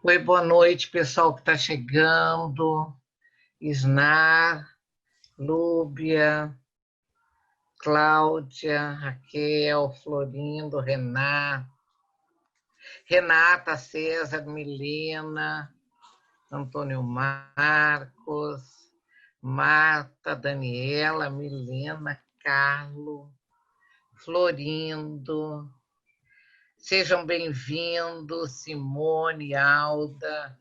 Oi, boa noite, pessoal que está chegando. Isnar, Lúbia, Cláudia, Raquel, Florindo, Renata, César, Milena, Antônio Marcos, Marta, Daniela, Milena, Carlo, Florindo. Sejam bem-vindos, Simone, Alda,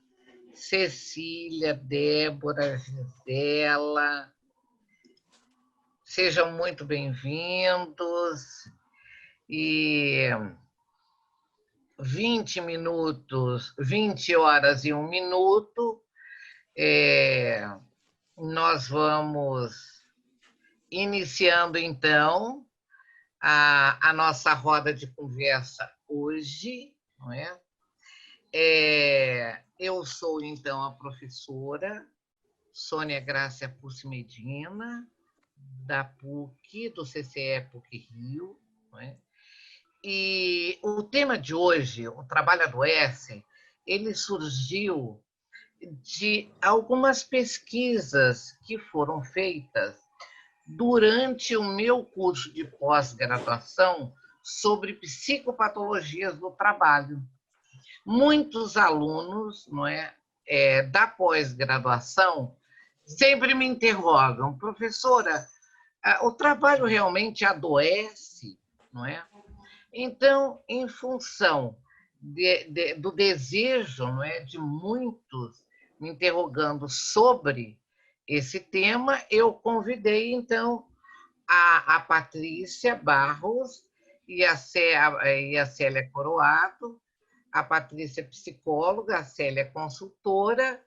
Cecília, Débora, Gisela. Sejam muito bem-vindos. E 20 minutos, 20 horas e 1 minuto, nós vamos iniciando, então, a nossa roda de conversa hoje, não é? Eu sou, então, a professora Sônia Grácia Pucci Medina, da PUC, do CCE PUC-Rio, não é? E o tema de hoje, o Trabalho Adoece, ele surgiu de algumas pesquisas que foram feitas durante o meu curso de pós-graduação sobre psicopatologias do trabalho. Muitos alunos, não é, da pós-graduação sempre me interrogam, professora, o trabalho realmente adoece, não é? Então, em função do desejo, não é, de muitos me interrogando sobre esse tema, eu convidei, então, a Patrícia Barros e a Célia Coroado. A Patrícia é psicóloga, a Célia é consultora,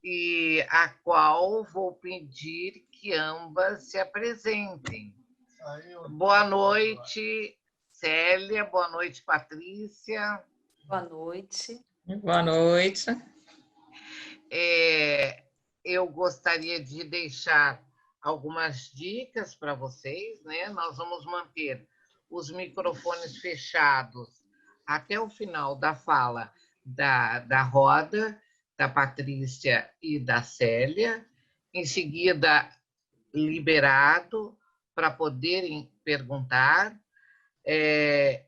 e a qual vou pedir que ambas se apresentem. Boa noite, Célia. Boa noite, Patrícia. Boa noite. Boa noite. Eu gostaria de deixar algumas dicas para vocês, né? Nós vamos manter os microfones fechados até o final da fala da roda, da Patrícia e da Célia. Em seguida, liberado para poderem perguntar.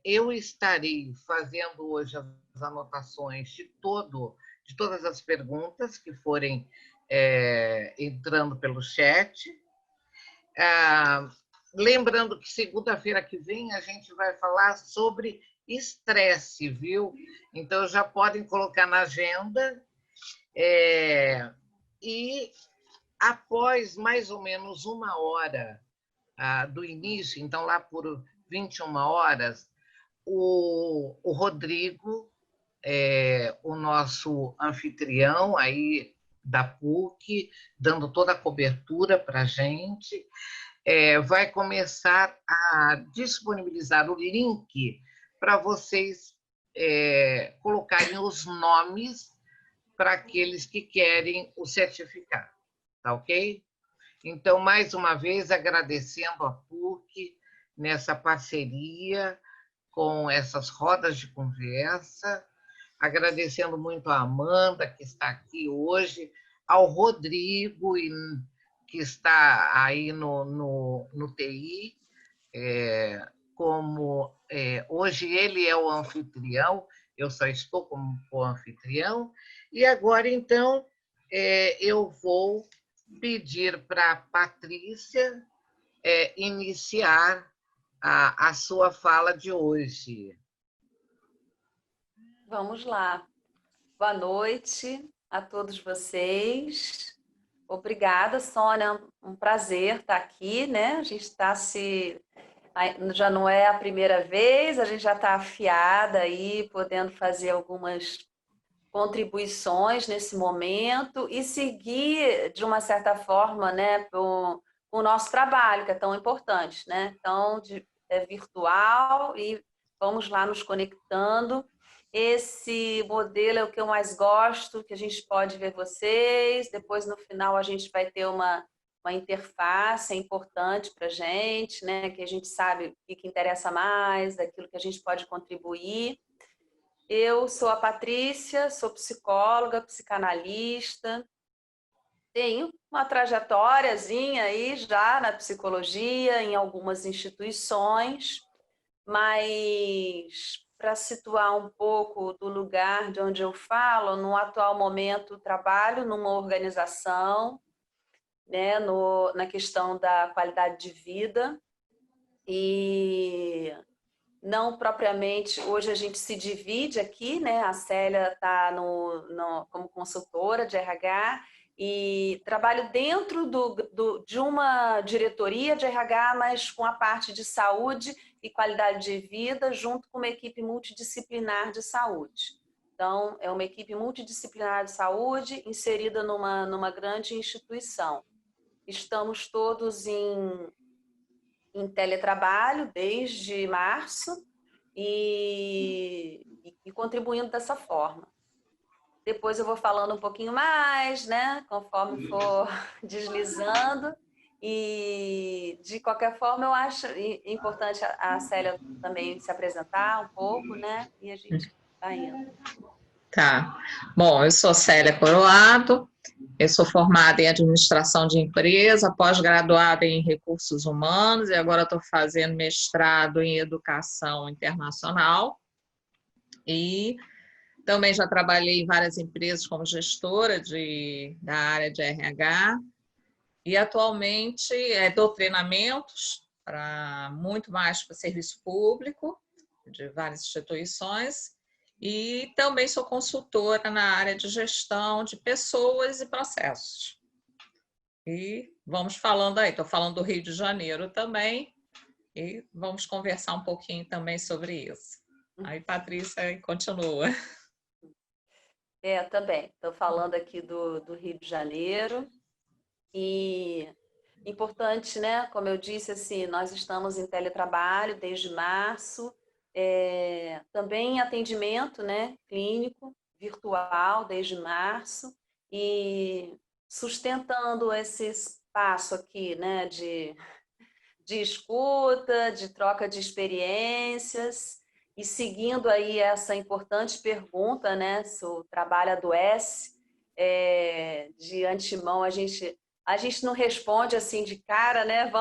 Eu estarei fazendo hoje as anotações de todas as perguntas que forem entrando pelo chat. Lembrando que segunda-feira que vem a gente vai falar sobre estresse, viu? Então já podem colocar na agenda. E após mais ou menos 1 hora do início, então lá por 21 horas, o Rodrigo, o nosso anfitrião aí da PUC, dando toda a cobertura para a gente, vai começar a disponibilizar o link para vocês colocarem os nomes para aqueles que querem o certificado, tá ok? Então, mais uma vez, agradecendo a PUC nessa parceria com essas rodas de conversa, agradecendo muito a Amanda, que está aqui hoje, ao Rodrigo, que está aí no TI, como hoje ele é o anfitrião, eu só estou como co-anfitrião, e agora, então, eu vou pedir para a Patrícia iniciar a sua fala de hoje. Vamos lá. Boa noite a todos vocês. Obrigada, Sônia. Um prazer estar aqui, né? A gente está já não é a primeira vez, a gente já está afiada aí, podendo fazer algumas contribuições nesse momento e seguir, de uma certa forma, né, o nosso trabalho, que é tão importante, né? Então, é virtual e vamos lá nos conectando. Esse modelo é o que eu mais gosto, que a gente pode ver vocês, depois no final a gente vai ter uma interface, é importante para a gente, né? Que a gente sabe o que interessa mais, daquilo que a gente pode contribuir. Eu sou a Patrícia, sou psicóloga, psicanalista, tenho uma trajetóriazinha aí já na psicologia, em algumas instituições, mas para situar um pouco do lugar de onde eu falo, no atual momento trabalho numa organização, né, na questão da qualidade de vida e não propriamente, hoje a gente se divide aqui, né? A Célia está como consultora de RH e trabalho dentro de uma diretoria de RH, mas com a parte de saúde e qualidade de vida, junto com uma equipe multidisciplinar de saúde. Então, é uma equipe multidisciplinar de saúde inserida numa grande instituição. Estamos todos em teletrabalho desde março e contribuindo dessa forma. Depois eu vou falando um pouquinho mais, né, conforme for deslizando. E, de qualquer forma, eu acho importante a Célia também se apresentar um pouco, né, e a gente vai indo. Tá. Bom, eu sou Célia Coroado, eu sou formada em administração de empresa, pós-graduada em recursos humanos e agora estou fazendo mestrado em educação internacional. E também já trabalhei em várias empresas como gestora da área de RH e atualmente dou treinamentos muito mais para serviço público de várias instituições. E também sou consultora na área de gestão de pessoas e processos. E vamos falando aí, estou falando do Rio de Janeiro também, e vamos conversar um pouquinho também sobre isso. Aí, Patrícia, continua. Também, estou falando aqui do Rio de Janeiro, e importante, né? Como eu disse, assim, nós estamos em teletrabalho desde março, também em atendimento, né, clínico, virtual, desde março, e sustentando esse espaço aqui, né, de escuta, de troca de experiências, e seguindo aí essa importante pergunta, né, se o trabalho adoece, de antemão a gente não responde assim de cara, né?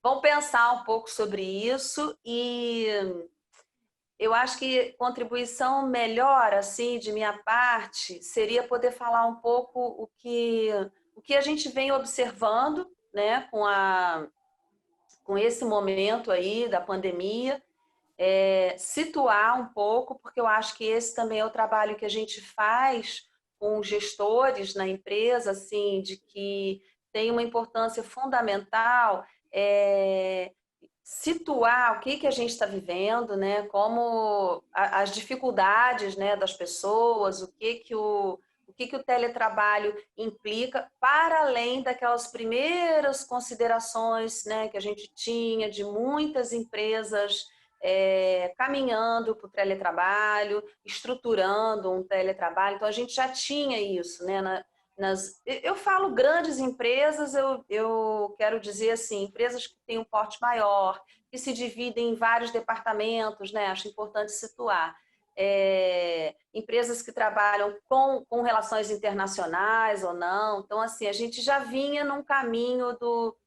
Vamos pensar um pouco sobre isso e eu acho que contribuição melhor, assim, de minha parte, seria poder falar um pouco o que a gente vem observando, né, com esse momento aí da pandemia, situar um pouco, porque eu acho que esse também é o trabalho que a gente faz com gestores na empresa, assim, de que tem uma importância fundamental situar o que a gente está vivendo, né? Como as dificuldades, né, das pessoas, o que o teletrabalho implica, para além daquelas primeiras considerações, né, que a gente tinha de muitas empresas caminhando para o teletrabalho, estruturando um teletrabalho. Então, a gente já tinha isso, né? Eu falo grandes empresas, eu quero dizer assim, empresas que têm um porte maior, que se dividem em vários departamentos, né? Acho importante situar. Empresas que trabalham com relações internacionais ou não. Então, assim, a gente já vinha num caminho do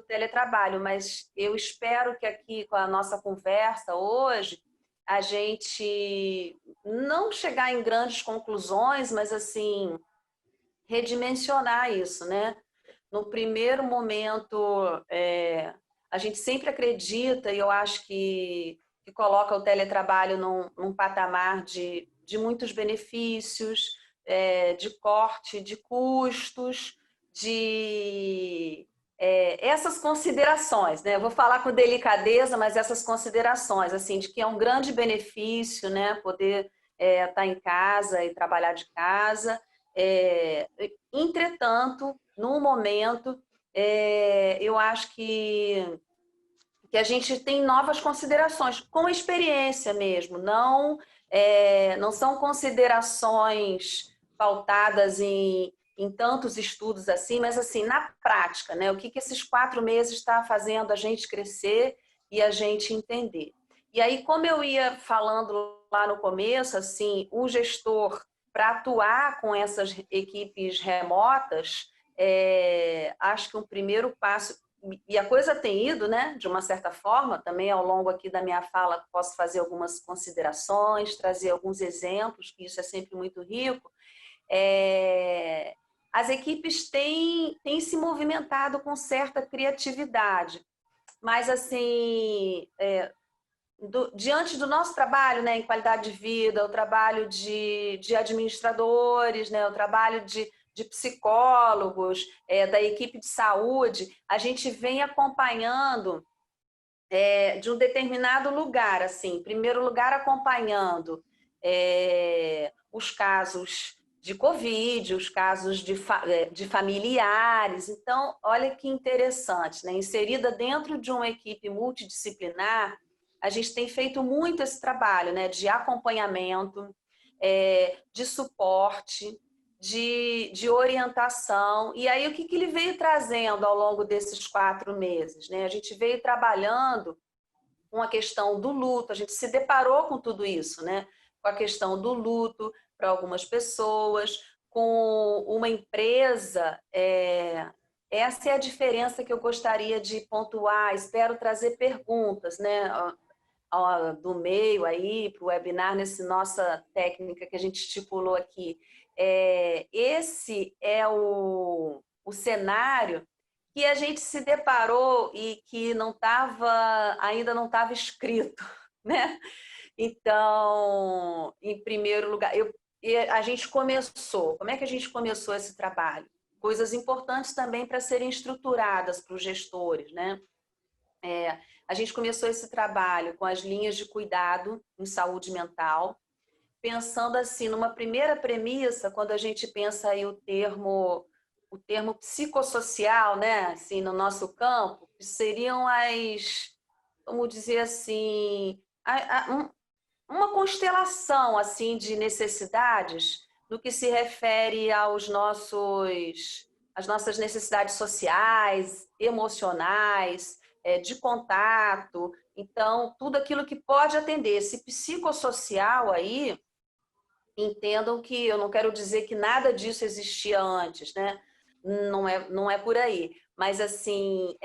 teletrabalho, mas eu espero que aqui com a nossa conversa hoje a gente não chegar em grandes conclusões, mas assim redimensionar isso, né? No primeiro momento, a gente sempre acredita, e eu acho que coloca o teletrabalho num patamar de muitos benefícios, de corte de custos, essas considerações, né? Eu vou falar com delicadeza, mas essas considerações, assim, de que é um grande benefício, né? Poder estar em casa e trabalhar de casa. Entretanto, no momento, eu acho que a gente tem novas considerações, com experiência mesmo, não são considerações pautadas em tantos estudos assim, mas assim, na prática, né? O que esses 4 meses está fazendo a gente crescer e a gente entender. E aí, como eu ia falando lá no começo, assim, o gestor, para atuar com essas equipes remotas, acho que um primeiro passo, e a coisa tem ido, né, de uma certa forma, também ao longo aqui da minha fala posso fazer algumas considerações, trazer alguns exemplos, que isso é sempre muito rico. As equipes têm se movimentado com certa criatividade, mas assim, diante do nosso trabalho, né, em qualidade de vida, o trabalho de administradores, né, o trabalho de psicólogos, da equipe de saúde, a gente vem acompanhando de um determinado lugar, assim, em primeiro lugar acompanhando os casos de Covid, os casos de familiares. Então, olha que interessante, né? Inserida dentro de uma equipe multidisciplinar, a gente tem feito muito esse trabalho, né, de acompanhamento, de suporte, de orientação. E aí, o que ele veio trazendo ao longo desses 4 meses? Né? A gente veio trabalhando com a questão do luto, a gente se deparou com tudo isso, né? Com a questão do luto para algumas pessoas, com uma empresa. Essa é a diferença que eu gostaria de pontuar. Espero trazer perguntas, né, do meio aí para o webinar, nessa nossa técnica que a gente estipulou aqui. Esse é o cenário que a gente se deparou e que ainda não estava escrito, né? Então, em primeiro lugar, a gente começou. Como é que a gente começou esse trabalho? Coisas importantes também para serem estruturadas para os gestores, né? A gente começou esse trabalho com as linhas de cuidado em saúde mental, pensando assim, numa primeira premissa, quando a gente pensa aí o termo psicossocial, né, assim, no nosso campo, seriam vamos dizer assim, uma constelação assim de necessidades no que se refere às nossas necessidades sociais, emocionais, de contato. Então, tudo aquilo que pode atender. Esse psicossocial aí, entendam que eu não quero dizer que nada disso existia antes, né? Não é por aí. Mas, assim,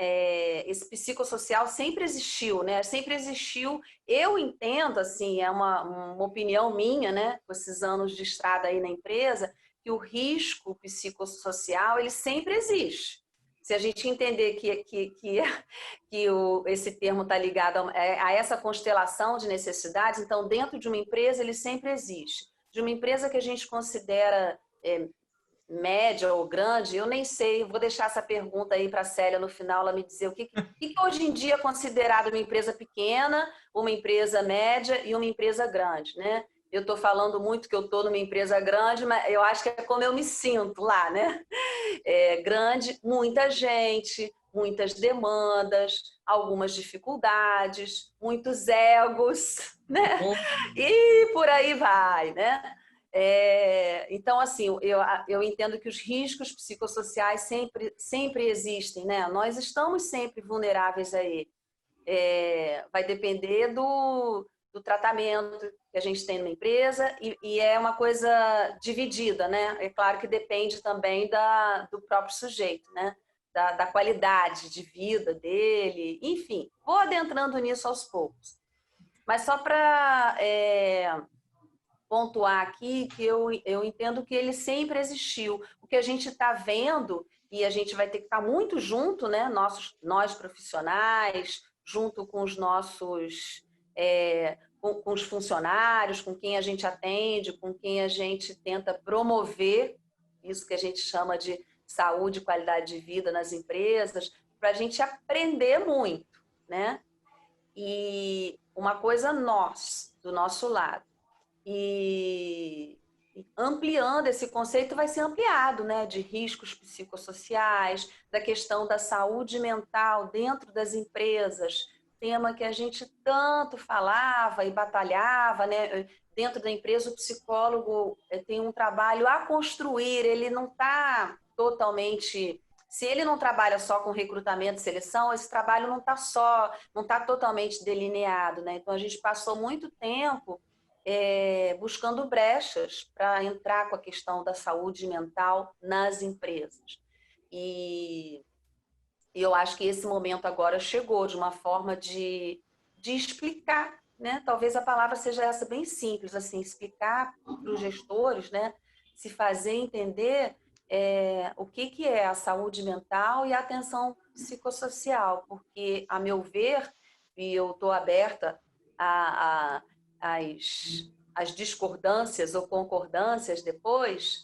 esse psicossocial sempre existiu, né? Sempre existiu. Eu entendo, assim, é uma opinião minha, né? Com esses anos de estrada aí na empresa, que o risco psicossocial, ele sempre existe. Se a gente entender que esse termo está ligado a essa constelação de necessidades, então, dentro de uma empresa, ele sempre existe. De uma empresa que a gente considera média ou grande, eu nem sei, vou deixar essa pergunta aí para a Célia no final, ela me dizer o que hoje em dia é considerado uma empresa pequena, uma empresa média e uma empresa grande, né? Eu estou falando muito que eu estou numa empresa grande, mas eu acho que é como eu me sinto lá, né? Grande, muita gente, muitas demandas, algumas dificuldades, muitos egos, né? E por aí vai, né? Então, assim, eu entendo que os riscos psicossociais sempre existem, né? Nós estamos sempre vulneráveis a ele. Vai depender do tratamento que a gente tem numa empresa e é uma coisa dividida, né? É claro que depende também do próprio sujeito, né? Da qualidade de vida dele, enfim. Vou adentrando nisso aos poucos. Mas só para pontuar aqui que eu entendo que ele sempre existiu. O que a gente está vendo, e a gente vai ter que estar muito junto, né? Nós profissionais, junto com os nossos com os funcionários, com quem a gente atende, com quem a gente tenta promover isso que a gente chama de saúde e qualidade de vida nas empresas, para a gente aprender muito, né? E uma coisa do nosso lado. E ampliando esse conceito vai ser ampliado, né, de riscos psicossociais, da questão da saúde mental dentro das empresas, tema que a gente tanto falava e batalhava, né? Dentro da empresa, o psicólogo tem um trabalho a construir, ele não está totalmente... Se ele não trabalha só com recrutamento e seleção, esse trabalho não está totalmente delineado, né? Então, a gente passou muito tempo buscando brechas para entrar com a questão da saúde mental nas empresas. E eu acho que esse momento agora chegou de uma forma de explicar, né? Talvez a palavra seja essa, bem simples, assim, explicar para os gestores, né? Se fazer entender o que é a saúde mental e a atenção psicossocial, porque, a meu ver, e eu estou aberta às discordâncias ou concordâncias depois,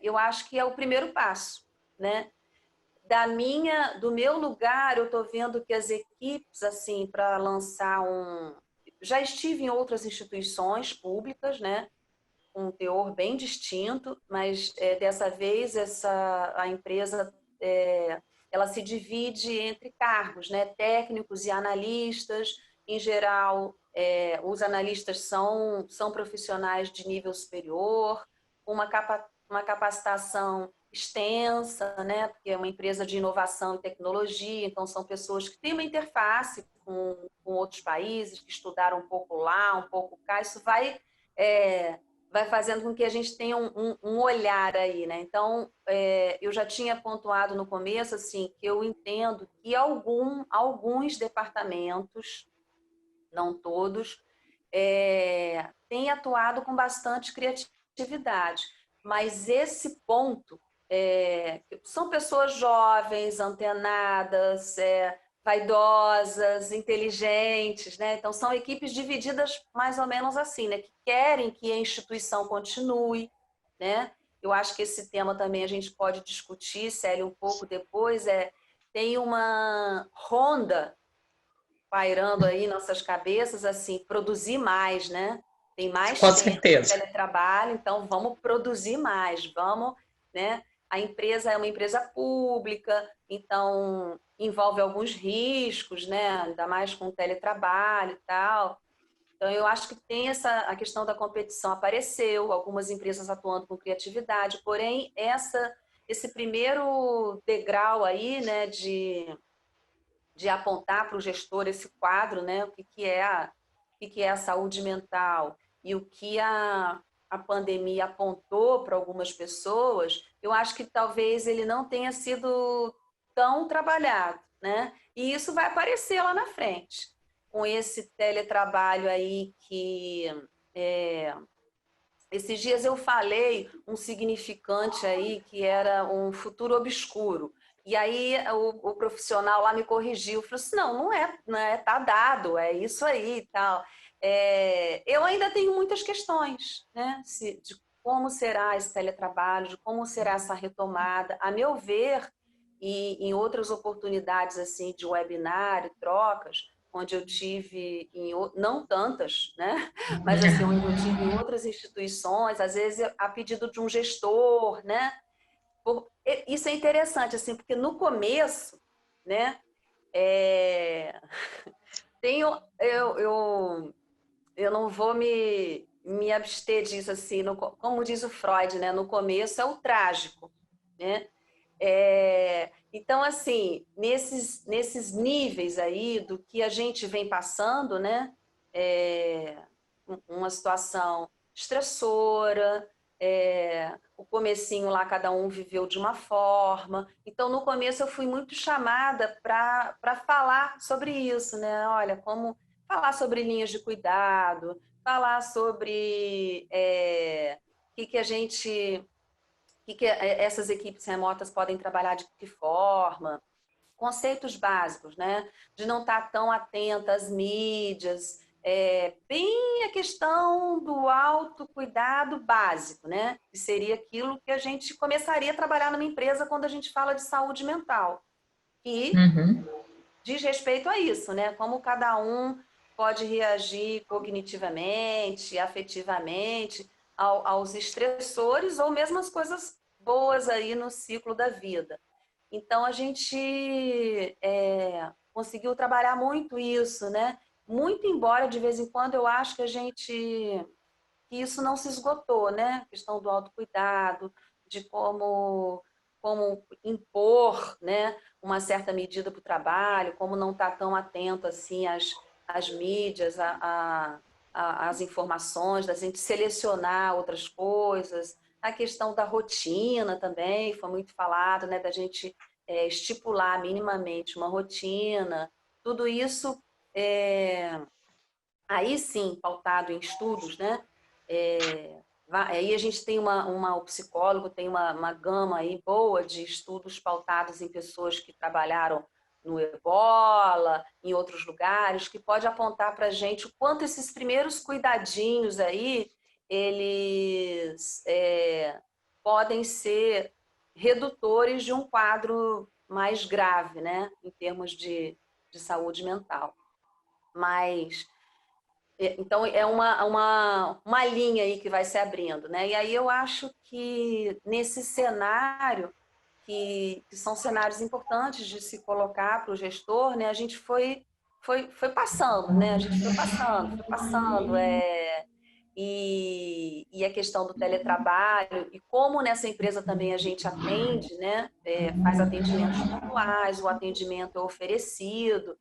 eu acho que é o primeiro passo, né? Do meu lugar, eu estou vendo que as equipes, assim, para lançar já estive em outras instituições públicas, né? Um teor bem distinto, mas dessa vez a empresa ela se divide entre cargos, né? Técnicos e analistas. Em geral, os analistas são profissionais de nível superior, uma capacitação extensa, né? Porque é uma empresa de inovação e tecnologia, então são pessoas que têm uma interface com outros países, que estudaram um pouco lá, um pouco cá. Isso vai fazendo com que a gente tenha um olhar aí, né? Então, eu já tinha pontuado no começo, assim, que eu entendo que alguns departamentos, não todos, têm atuado com bastante criatividade, mas esse ponto, são pessoas jovens, antenadas, vaidosas, inteligentes, né? Então, são equipes divididas mais ou menos assim, né? Que querem que a instituição continue, né? Eu acho que esse tema também a gente pode discutir, Célia, um pouco depois. Tem uma ronda pairando aí nossas cabeças, assim, produzir mais, né? Tem mais Com tempo de certeza. teletrabalho, então vamos produzir mais, vamos, né? A empresa é uma empresa pública, então envolve alguns riscos, né? Ainda mais com o teletrabalho e tal. Então, eu acho que tem a questão da competição apareceu, algumas empresas atuando com criatividade, porém, esse primeiro degrau aí, né, de apontar para o gestor esse quadro, né, o que é a saúde mental e o que a pandemia apontou para algumas pessoas, eu acho que talvez ele não tenha sido tão trabalhado, né? E isso vai aparecer lá na frente, com esse teletrabalho aí que esses dias eu falei um significante aí que era um futuro obscuro. E aí o profissional lá me corrigiu, falou assim, não é, tá dado, é isso aí e tal. Eu ainda tenho muitas questões, né? De como será esse teletrabalho, de como será essa retomada. A meu ver, e em outras oportunidades assim de webinar e trocas, onde eu tive, não tantas, né? Mas assim, onde eu tive em outras instituições, às vezes a pedido de um gestor, né? Isso é interessante, assim, porque no começo, né? Tenho, eu não vou me abster disso, assim, como diz o Freud, né? No começo é o trágico, né? Então, assim, nesses níveis aí do que a gente vem passando, né? Uma situação estressora, o comecinho lá cada um viveu de uma forma. Então, no começo eu fui muito chamada para falar sobre isso, né? Olha, como falar sobre linhas de cuidado, falar sobre que a gente que essas equipes remotas podem trabalhar de que forma, conceitos básicos, né? De não estar tão atenta às mídias, bem a questão do autocuidado básico, né? Que seria aquilo que a gente começaria a trabalhar numa empresa quando a gente fala de saúde mental. E diz respeito a isso, né? Como cada um pode reagir cognitivamente, afetivamente aos estressores ou mesmo as coisas boas aí no ciclo da vida. Então, a gente conseguiu trabalhar muito isso, né? Muito embora, de vez em quando, eu acho que isso não se esgotou, né? A questão do autocuidado, de como impor, né, uma certa medida para o trabalho, como não estar tão atento assim às mídias, as informações, da gente selecionar outras coisas, a questão da rotina também, foi muito falado, né, da gente estipular minimamente uma rotina, tudo isso, aí sim, pautado em estudos, né, aí a gente tem o psicólogo tem uma gama aí boa de estudos pautados em pessoas que trabalharam no Ebola, em outros lugares, que pode apontar para a gente o quanto esses primeiros cuidadinhos aí, eles podem ser redutores de um quadro mais grave, né, em termos de saúde mental. Mas, então, é uma linha aí que vai se abrindo, né? E aí eu acho que nesse cenário, que são cenários importantes de se colocar para o gestor, né? A gente foi passando, né? A gente foi passando. E a questão do teletrabalho, e como nessa empresa também a gente atende, né? Faz atendimentos pontuais, o atendimento é oferecido.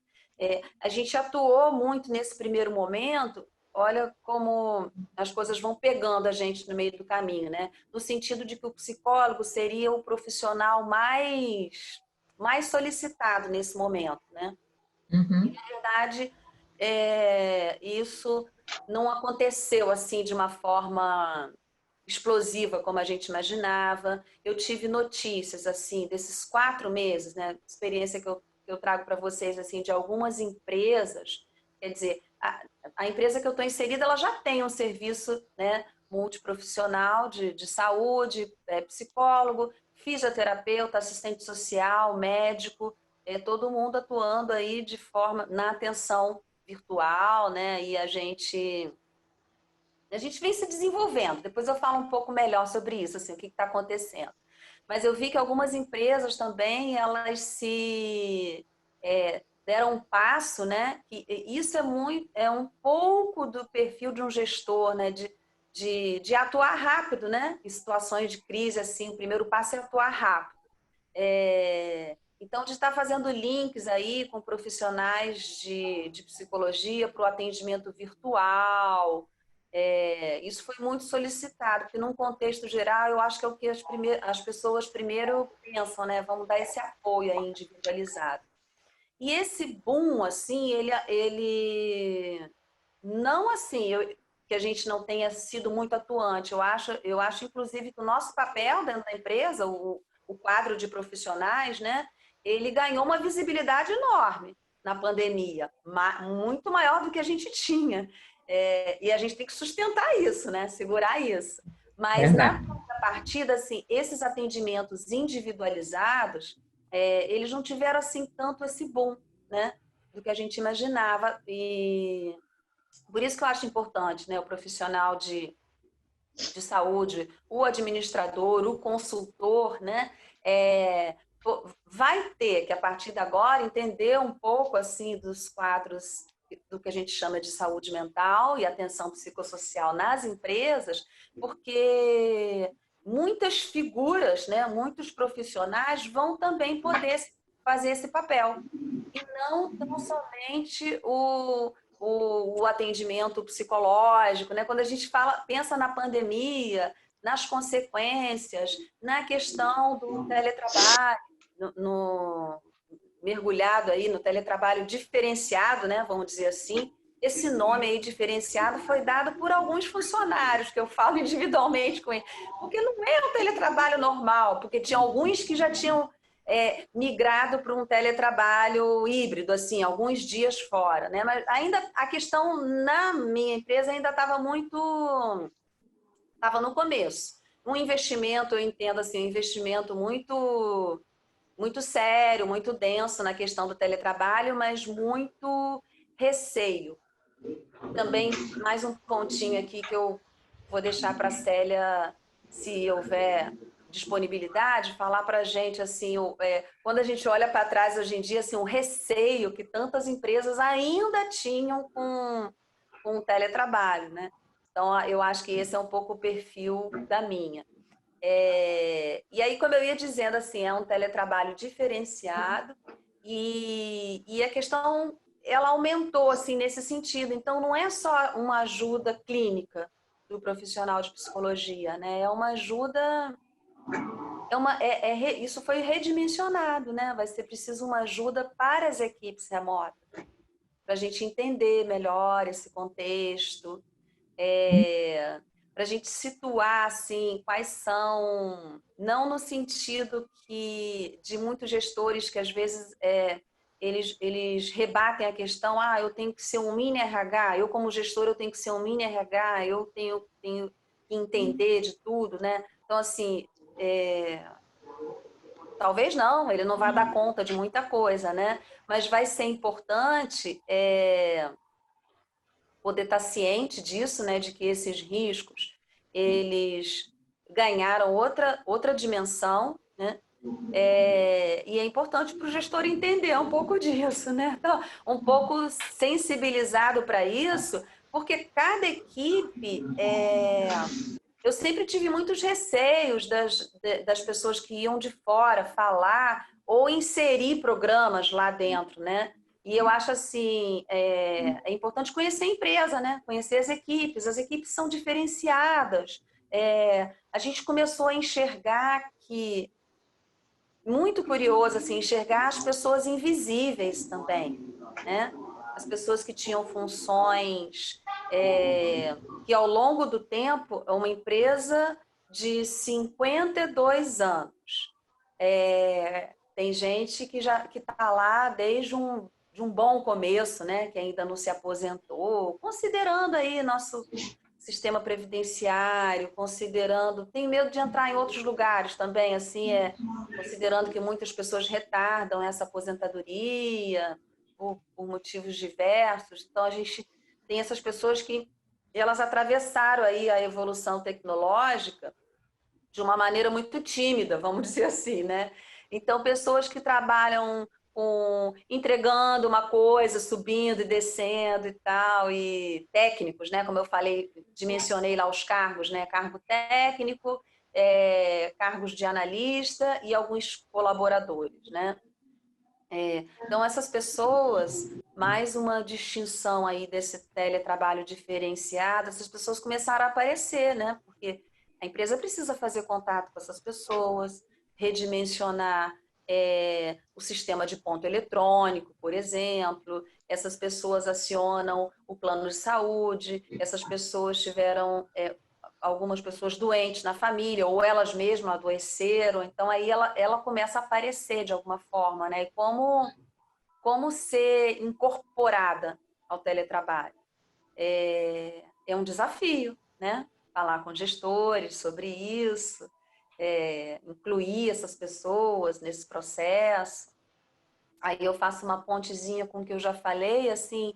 A gente atuou muito nesse primeiro momento, olha como as coisas vão pegando a gente no meio do caminho, né? No sentido de que o psicólogo seria o profissional mais solicitado nesse momento, né? Uhum. E, na verdade, isso não aconteceu assim de uma forma explosiva como a gente imaginava. Eu tive notícias assim desses 4 meses, né? Experiência que eu trago para vocês assim de algumas empresas. Quer dizer, a empresa que eu estou inserida, ela já tem um serviço, né, multiprofissional de saúde, psicólogo, fisioterapeuta, assistente social, médico, todo mundo atuando aí de forma na atenção virtual, né? E a gente vem se desenvolvendo. Depois eu falo um pouco melhor sobre isso, assim, o que está acontecendo. Mas eu vi que algumas empresas também, elas deram um passo, né? Que isso é um pouco do perfil de um gestor, né? De atuar rápido, né? Em situações de crise, assim, o primeiro passo é atuar rápido. Então, de estar fazendo links aí com profissionais de psicologia para o atendimento virtual, isso foi muito solicitado, porque num contexto geral, eu acho que é o que as pessoas primeiro pensam, né? Vamos dar esse apoio aí individualizado. E esse boom, assim, ele não assim, que a gente não tenha sido muito atuante. Eu acho inclusive, que o nosso papel dentro da empresa, o quadro de profissionais, né? Ele ganhou uma visibilidade enorme na pandemia, muito maior do que a gente tinha. E a gente tem que sustentar isso, né? Segurar isso. Mas na contrapartida, assim, esses atendimentos individualizados, eles não tiveram assim tanto esse boom, né? Do que a gente imaginava. E por isso que eu acho importante, né? O profissional de saúde, o administrador, o consultor, né? Vai ter que, a partir de agora, entender um pouco assim dos quadros do que a gente chama de saúde mental e atenção psicossocial nas empresas, porque muitas figuras, né, muitos profissionais vão também poder fazer esse papel. E não tão somente o atendimento psicológico, né? Quando a gente pensa na pandemia, nas consequências, na questão do teletrabalho, mergulhado aí no teletrabalho diferenciado, né? Vamos dizer assim. Esse nome aí diferenciado foi dado por alguns funcionários, que eu falo individualmente com eles, porque não é um teletrabalho normal, porque tinha alguns que já tinham migrado para um teletrabalho híbrido, assim, alguns dias fora, né? Mas ainda a questão na minha empresa ainda estava no começo. Um investimento, eu entendo assim, um investimento muito sério, muito denso na questão do teletrabalho, mas muito receio. Também mais um pontinho aqui que eu vou deixar para a Célia, se houver disponibilidade, falar para a gente assim, quando a gente olha para trás hoje em dia, assim, o receio que tantas empresas ainda tinham com o teletrabalho, né? Então, eu acho que esse é um pouco o perfil da minha. E aí, como eu ia dizendo, assim, é um teletrabalho diferenciado e a questão ela aumentou, assim, nesse sentido. Então, não é só uma ajuda clínica do profissional de psicologia, né? É uma ajuda... isso foi redimensionado, né? Vai ser preciso uma ajuda para as equipes remotas, para a gente entender melhor esse contexto, para a gente situar, assim, quais são, não no sentido de muitos gestores que às vezes eles rebatem a questão, eu tenho que ser um mini RH, eu como gestor eu tenho que ser um mini RH, eu tenho que entender de tudo, né? Então, assim, talvez não, ele não vai dar conta de muita coisa, né? Mas vai ser importante poder estar ciente disso, né? De que esses riscos, eles ganharam outra dimensão, né? E é importante para o gestor entender um pouco disso, né? Então, um pouco sensibilizado para isso, porque cada equipe... Eu sempre tive muitos receios das pessoas que iam de fora falar ou inserir programas lá dentro, né? E eu acho assim, é importante conhecer a empresa, né? Conhecer as equipes são diferenciadas. A gente começou a enxergar que, muito curioso, assim, enxergar as pessoas invisíveis também, né? As pessoas que tinham funções que ao longo do tempo, é uma empresa de 52 anos. Tem gente que está lá desde de um bom começo, né? Que ainda não se aposentou, considerando aí nosso sistema previdenciário, considerando... Tenho medo de entrar em outros lugares também, assim, considerando que muitas pessoas retardam essa aposentadoria por motivos diversos. Então, a gente tem essas pessoas que elas atravessaram aí a evolução tecnológica de uma maneira muito tímida, vamos dizer assim, né? Então, pessoas que trabalham entregando uma coisa, subindo e descendo e tal, e técnicos, né? Como eu falei, dimensionei lá os cargos, né? Cargo técnico, cargos de analista e alguns colaboradores, né? Então, essas pessoas, mais uma distinção aí desse teletrabalho diferenciado, essas pessoas começaram a aparecer, né? Porque a empresa precisa fazer contato com essas pessoas, redimensionar o sistema de ponto eletrônico, por exemplo. Essas pessoas acionam o plano de saúde, essas pessoas tiveram... algumas pessoas doentes na família, ou elas mesmas adoeceram, então aí ela começa a aparecer de alguma forma, né? E como ser incorporada ao teletrabalho. É um desafio, né? Falar com gestores sobre isso, incluir essas pessoas nesse processo. Aí eu faço uma pontezinha com o que eu já falei, assim,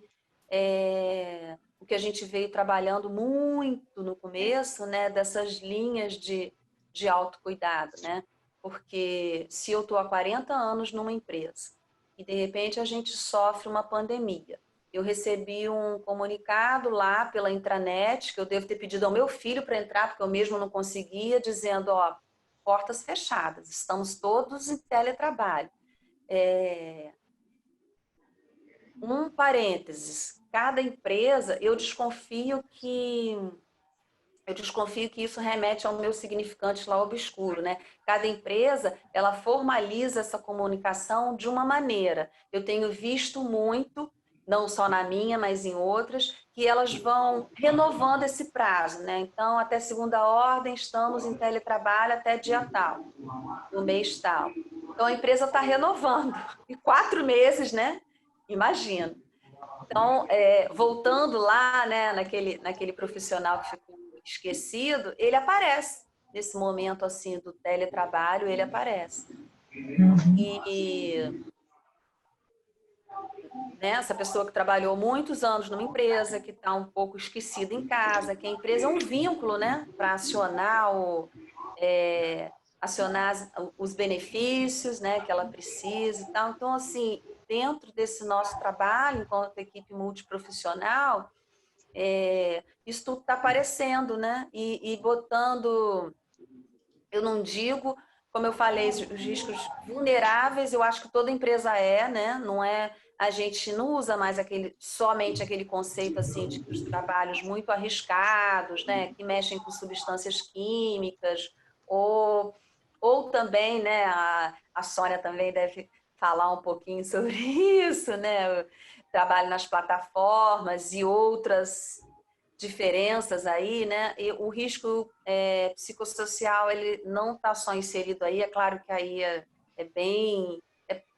o que a gente veio trabalhando muito no começo, né, dessas linhas de autocuidado, né? Porque se eu estou há 40 anos numa empresa e de repente a gente sofre uma pandemia, eu recebi um comunicado lá pela intranet, que eu devo ter pedido ao meu filho para entrar, porque eu mesmo não conseguia, dizendo, portas fechadas, estamos todos em teletrabalho. Um parênteses, cada empresa, eu desconfio que isso remete ao meu significante lá obscuro, né? Cada empresa, ela formaliza essa comunicação de uma maneira. Eu tenho visto muito, não só na minha, mas em outras, que elas vão renovando esse prazo, né? Então, até segunda ordem, estamos em teletrabalho até dia tal, no mês tal. Então, a empresa está renovando. E 4 meses, né? Imagina. Então, voltando lá, né, naquele profissional que ficou esquecido, ele aparece. Nesse momento, assim, do teletrabalho, ele aparece. E né, essa pessoa que trabalhou muitos anos numa empresa, que está um pouco esquecida em casa, que a empresa é um vínculo, né, para acionar os benefícios, né, que ela precisa e tal. Então, assim, dentro desse nosso trabalho, enquanto equipe multiprofissional, isso tudo está aparecendo, né? E botando, eu não digo como eu falei, os riscos vulneráveis, eu acho que toda empresa né? Não é, a gente não usa mais somente aquele conceito assim de que os trabalhos muito arriscados, né? Que mexem com substâncias químicas, ou também, né? A Sônia também deve falar um pouquinho sobre isso, né? O trabalho nas plataformas e outras diferenças aí, né? E o risco psicossocial, ele não está só inserido aí, é claro que aí é bem,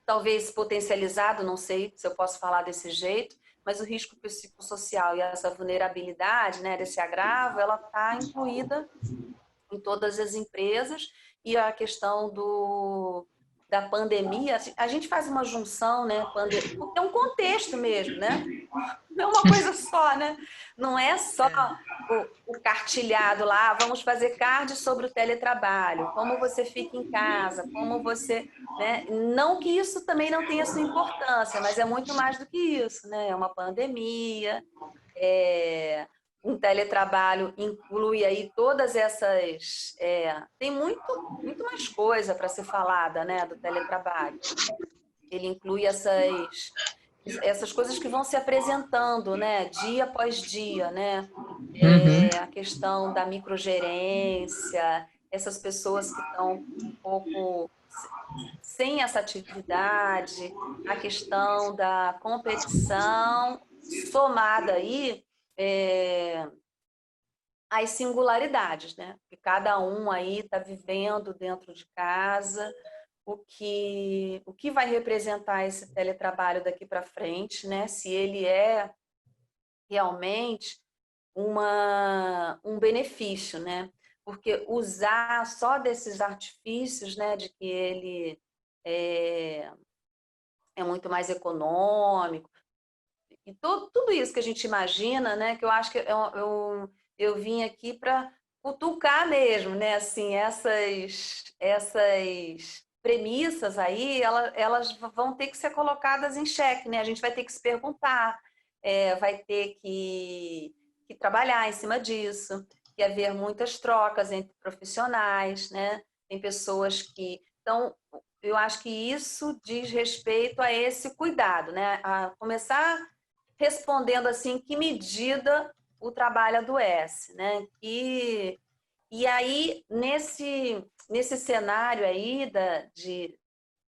talvez potencializado, não sei se eu posso falar desse jeito, mas o risco psicossocial e essa vulnerabilidade, né, desse agravo, ela está incluída em todas as empresas, e a questão da pandemia, a gente faz uma junção, né, porque é um contexto mesmo, né? Não é uma coisa só, né? Não é só o cartilhado lá, vamos fazer card sobre o teletrabalho, como você fica em casa, como você... Né? Não que isso também não tenha sua importância, mas é muito mais do que isso, né? É uma pandemia, um teletrabalho inclui aí todas essas... tem muito mais coisa para ser falada, né, do teletrabalho. Ele inclui essas coisas que vão se apresentando, né, dia após dia, né? A questão da microgerência, essas pessoas que estão um pouco sem essa atividade, a questão da competição, somada aí às singularidades, né? Que cada um aí está vivendo dentro de casa, o que vai representar esse teletrabalho daqui para frente, né? Se ele é realmente um benefício, né? Porque usar só desses artifícios, né, de que ele é muito mais econômico, e tudo isso que a gente imagina, né, que eu acho que eu vim aqui para cutucar mesmo, né, assim, essas premissas aí, elas vão ter que ser colocadas em xeque, né? A gente vai ter que se perguntar, vai ter que trabalhar em cima disso, que haver muitas trocas entre profissionais, né? Tem pessoas que... Então, eu acho que isso diz respeito a esse cuidado, né? A começar respondendo assim, que medida o trabalho adoece, né? E aí, nesse cenário aí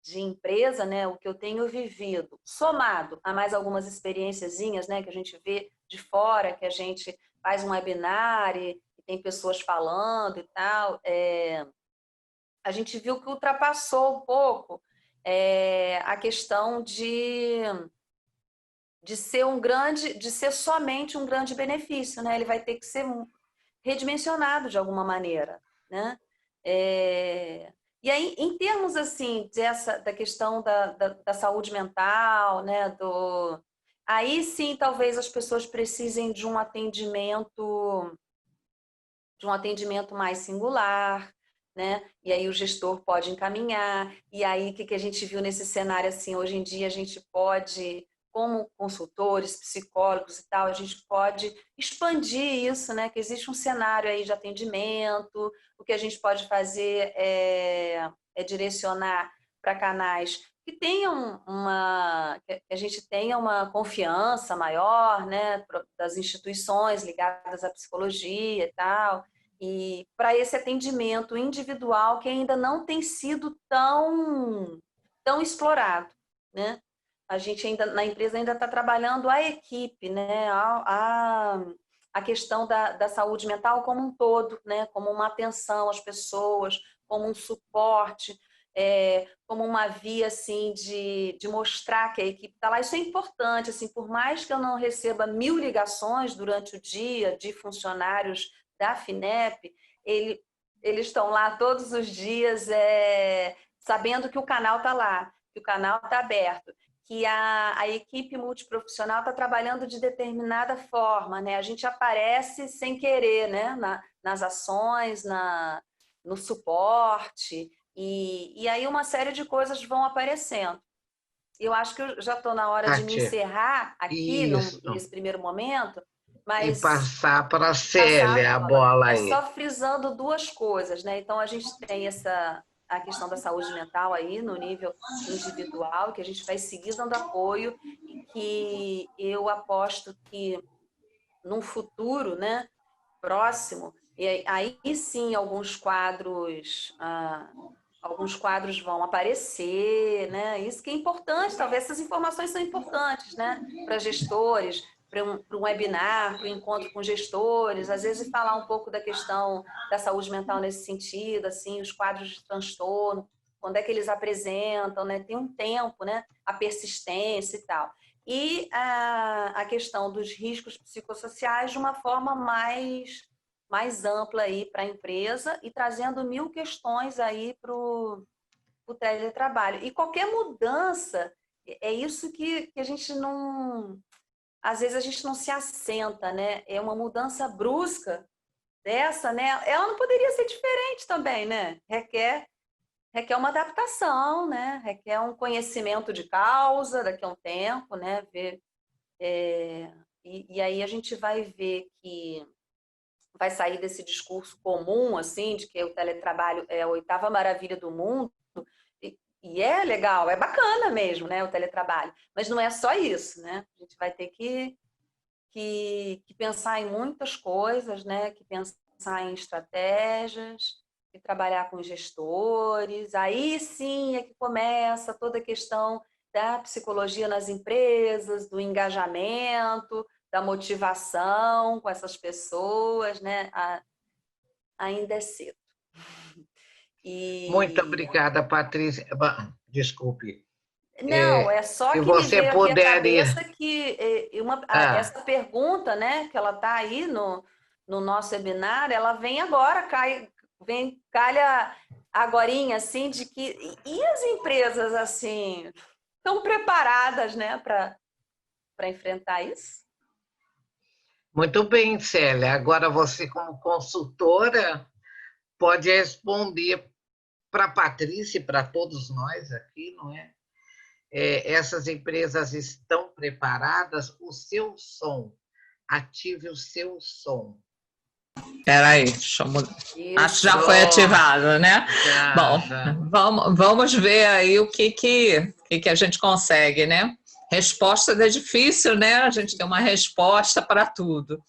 de empresa, né, o que eu tenho vivido, somado a mais algumas experiênciazinhas, né, que a gente vê de fora, que a gente faz um webinar e tem pessoas falando e tal, a gente viu que ultrapassou um pouco a questão de ser somente um grande benefício, né? Ele vai ter que ser redimensionado de alguma maneira, né? E aí, em termos assim da questão da saúde mental, né? Aí sim, talvez as pessoas precisem de um atendimento mais singular, né? E aí o gestor pode encaminhar. E aí o que a gente viu nesse cenário assim? Hoje em dia a gente pode, como consultores, psicólogos e tal, a gente pode expandir isso, né? Que existe um cenário aí de atendimento. O que a gente pode fazer é direcionar para canais que tenham que a gente tenha uma confiança maior, né, das instituições ligadas à psicologia e tal, e para esse atendimento individual que ainda não tem sido tão explorado, né? A gente ainda, na empresa ainda está trabalhando a equipe, né? A questão da saúde mental como um todo, né? Como uma atenção às pessoas, como um suporte, como uma via assim, de mostrar que a equipe está lá. Isso é importante, assim, por mais que eu não receba 1000 ligações durante o dia de funcionários da FINEP, eles estão lá todos os dias sabendo que o canal está lá, que o canal está aberto, que a equipe multiprofissional está trabalhando de determinada forma, né? A gente aparece sem querer, né? Nas ações, no suporte, e aí uma série de coisas vão aparecendo. Eu acho que eu já estou na hora de me encerrar aqui nesse primeiro momento, mas... E passar para a Célia a bola aí. Só frisando duas coisas, né? Então, a gente tem a questão da saúde mental aí no nível individual, que a gente vai seguir dando apoio e que eu aposto que num futuro, né, próximo, e aí sim alguns quadros vão aparecer, né? Isso que é importante, talvez essas informações são importantes, né, para gestores, para um webinar, para um encontro com gestores, às vezes falar um pouco da questão da saúde mental nesse sentido, assim, os quadros de transtorno, quando é que eles apresentam, né? Tem um tempo, né? A persistência e tal. E a questão dos riscos psicossociais de uma forma mais ampla aí para a empresa e trazendo 1000 questões aí para o teletrabalho. E qualquer mudança, é isso que a gente não... Às vezes a gente não se assenta, né? É uma mudança brusca dessa, né? Ela não poderia ser diferente também, né? Requer uma adaptação, né? Requer um conhecimento de causa daqui a um tempo, né? E aí a gente vai ver que vai sair desse discurso comum, assim, de que o teletrabalho é a 8ª maravilha do mundo, e é legal, é bacana mesmo, né, o teletrabalho, mas não é só isso, né? A gente vai ter que pensar em muitas coisas, né? Que pensar em estratégias, e trabalhar com gestores. Aí sim é que começa toda a questão da psicologia nas empresas, do engajamento, da motivação com essas pessoas, né? Ainda é cedo. Muito obrigada, Patrícia. Desculpe. Não, é só Se que me você veio aqui à puder cabeça que Ah, essa pergunta, né, que ela está aí no nosso webinar, ela vem agora, calha agorinha, assim, de que... E as empresas, assim, estão preparadas, né, para enfrentar isso? muito bem, Célia. Agora você, como consultora, pode responder para a Patrícia e para todos nós aqui, não é? Essas empresas estão preparadas? O seu som, ative o seu som. Espera aí, deixa eu mudar. Acho que já Pronto. foi ativado, né? Já, Bom, já. vamos ver aí o que a gente consegue, né? Resposta é difícil, né? A gente tem uma resposta para tudo.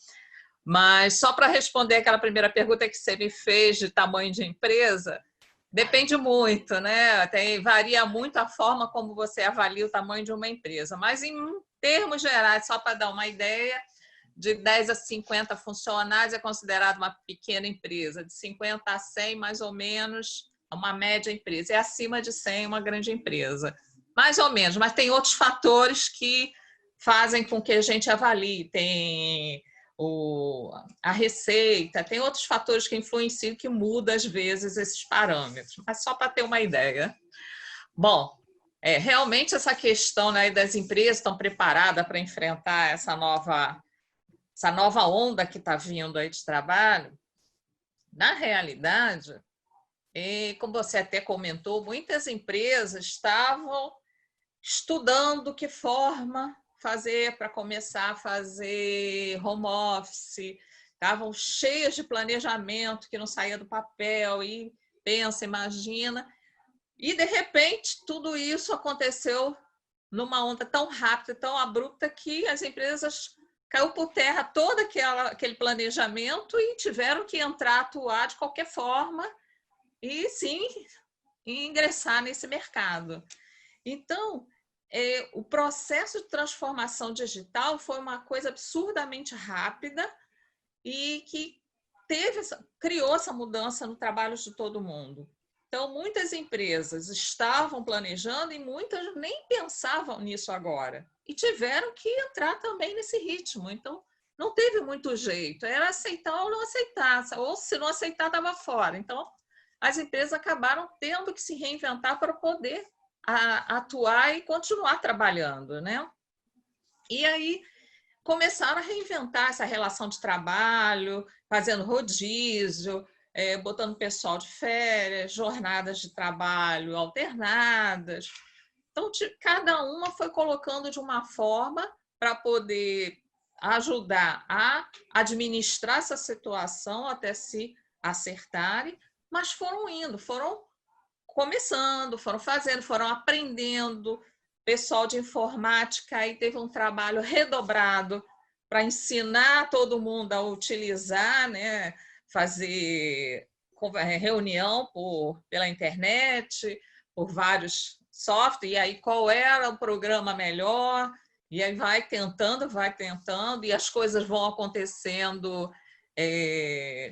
Mas só para responder aquela primeira pergunta que você me fez de tamanho de empresa, depende muito, né? Varia muito a forma como você avalia o tamanho de uma empresa. Mas, em termos gerais, só para dar uma ideia, de 10 a 50 funcionários é considerada uma pequena empresa, de 50 a 100, mais ou menos, uma média empresa. E acima de 100, uma grande empresa. Mais ou menos, mas tem outros fatores que fazem com que a gente avalie. Tem a receita, tem outros fatores que influenciam, que mudam, às vezes, esses parâmetros. Mas só para ter uma ideia. Bom, realmente essa questão, né, das empresas estão preparadas para enfrentar essa nova onda que está vindo aí de trabalho. Na realidade, como você até comentou, muitas empresas estavam estudando que forma fazer para começar a fazer home office, estavam cheias de planejamento que não saía do papel, e pensa, imagina, e de repente tudo isso aconteceu numa onda tão rápida, tão abrupta, que as empresas caiu por terra todo aquele planejamento e tiveram que atuar de qualquer forma e sim ingressar nesse mercado. Então, o processo de transformação digital foi uma coisa absurdamente rápida e que criou essa mudança no trabalho de todo mundo. Então, muitas empresas estavam planejando e muitas nem pensavam nisso agora. E tiveram que entrar também nesse ritmo. Então, não teve muito jeito. Era aceitar ou não aceitar. Ou, se não aceitar, estava fora. Então, as empresas acabaram tendo que se reinventar para poder atuar e continuar trabalhando, né? E aí, começaram a reinventar essa relação de trabalho, fazendo rodízio, botando pessoal de férias, jornadas de trabalho alternadas. Então, cada uma foi colocando de uma forma para poder ajudar a administrar essa situação até se acertarem, mas foram começando, foram fazendo, foram aprendendo. O pessoal de informática aí teve um trabalho redobrado para ensinar todo mundo a utilizar, né? Fazer reunião pela internet, por vários softwares, e aí qual era o programa melhor, e aí vai tentando, e as coisas vão acontecendo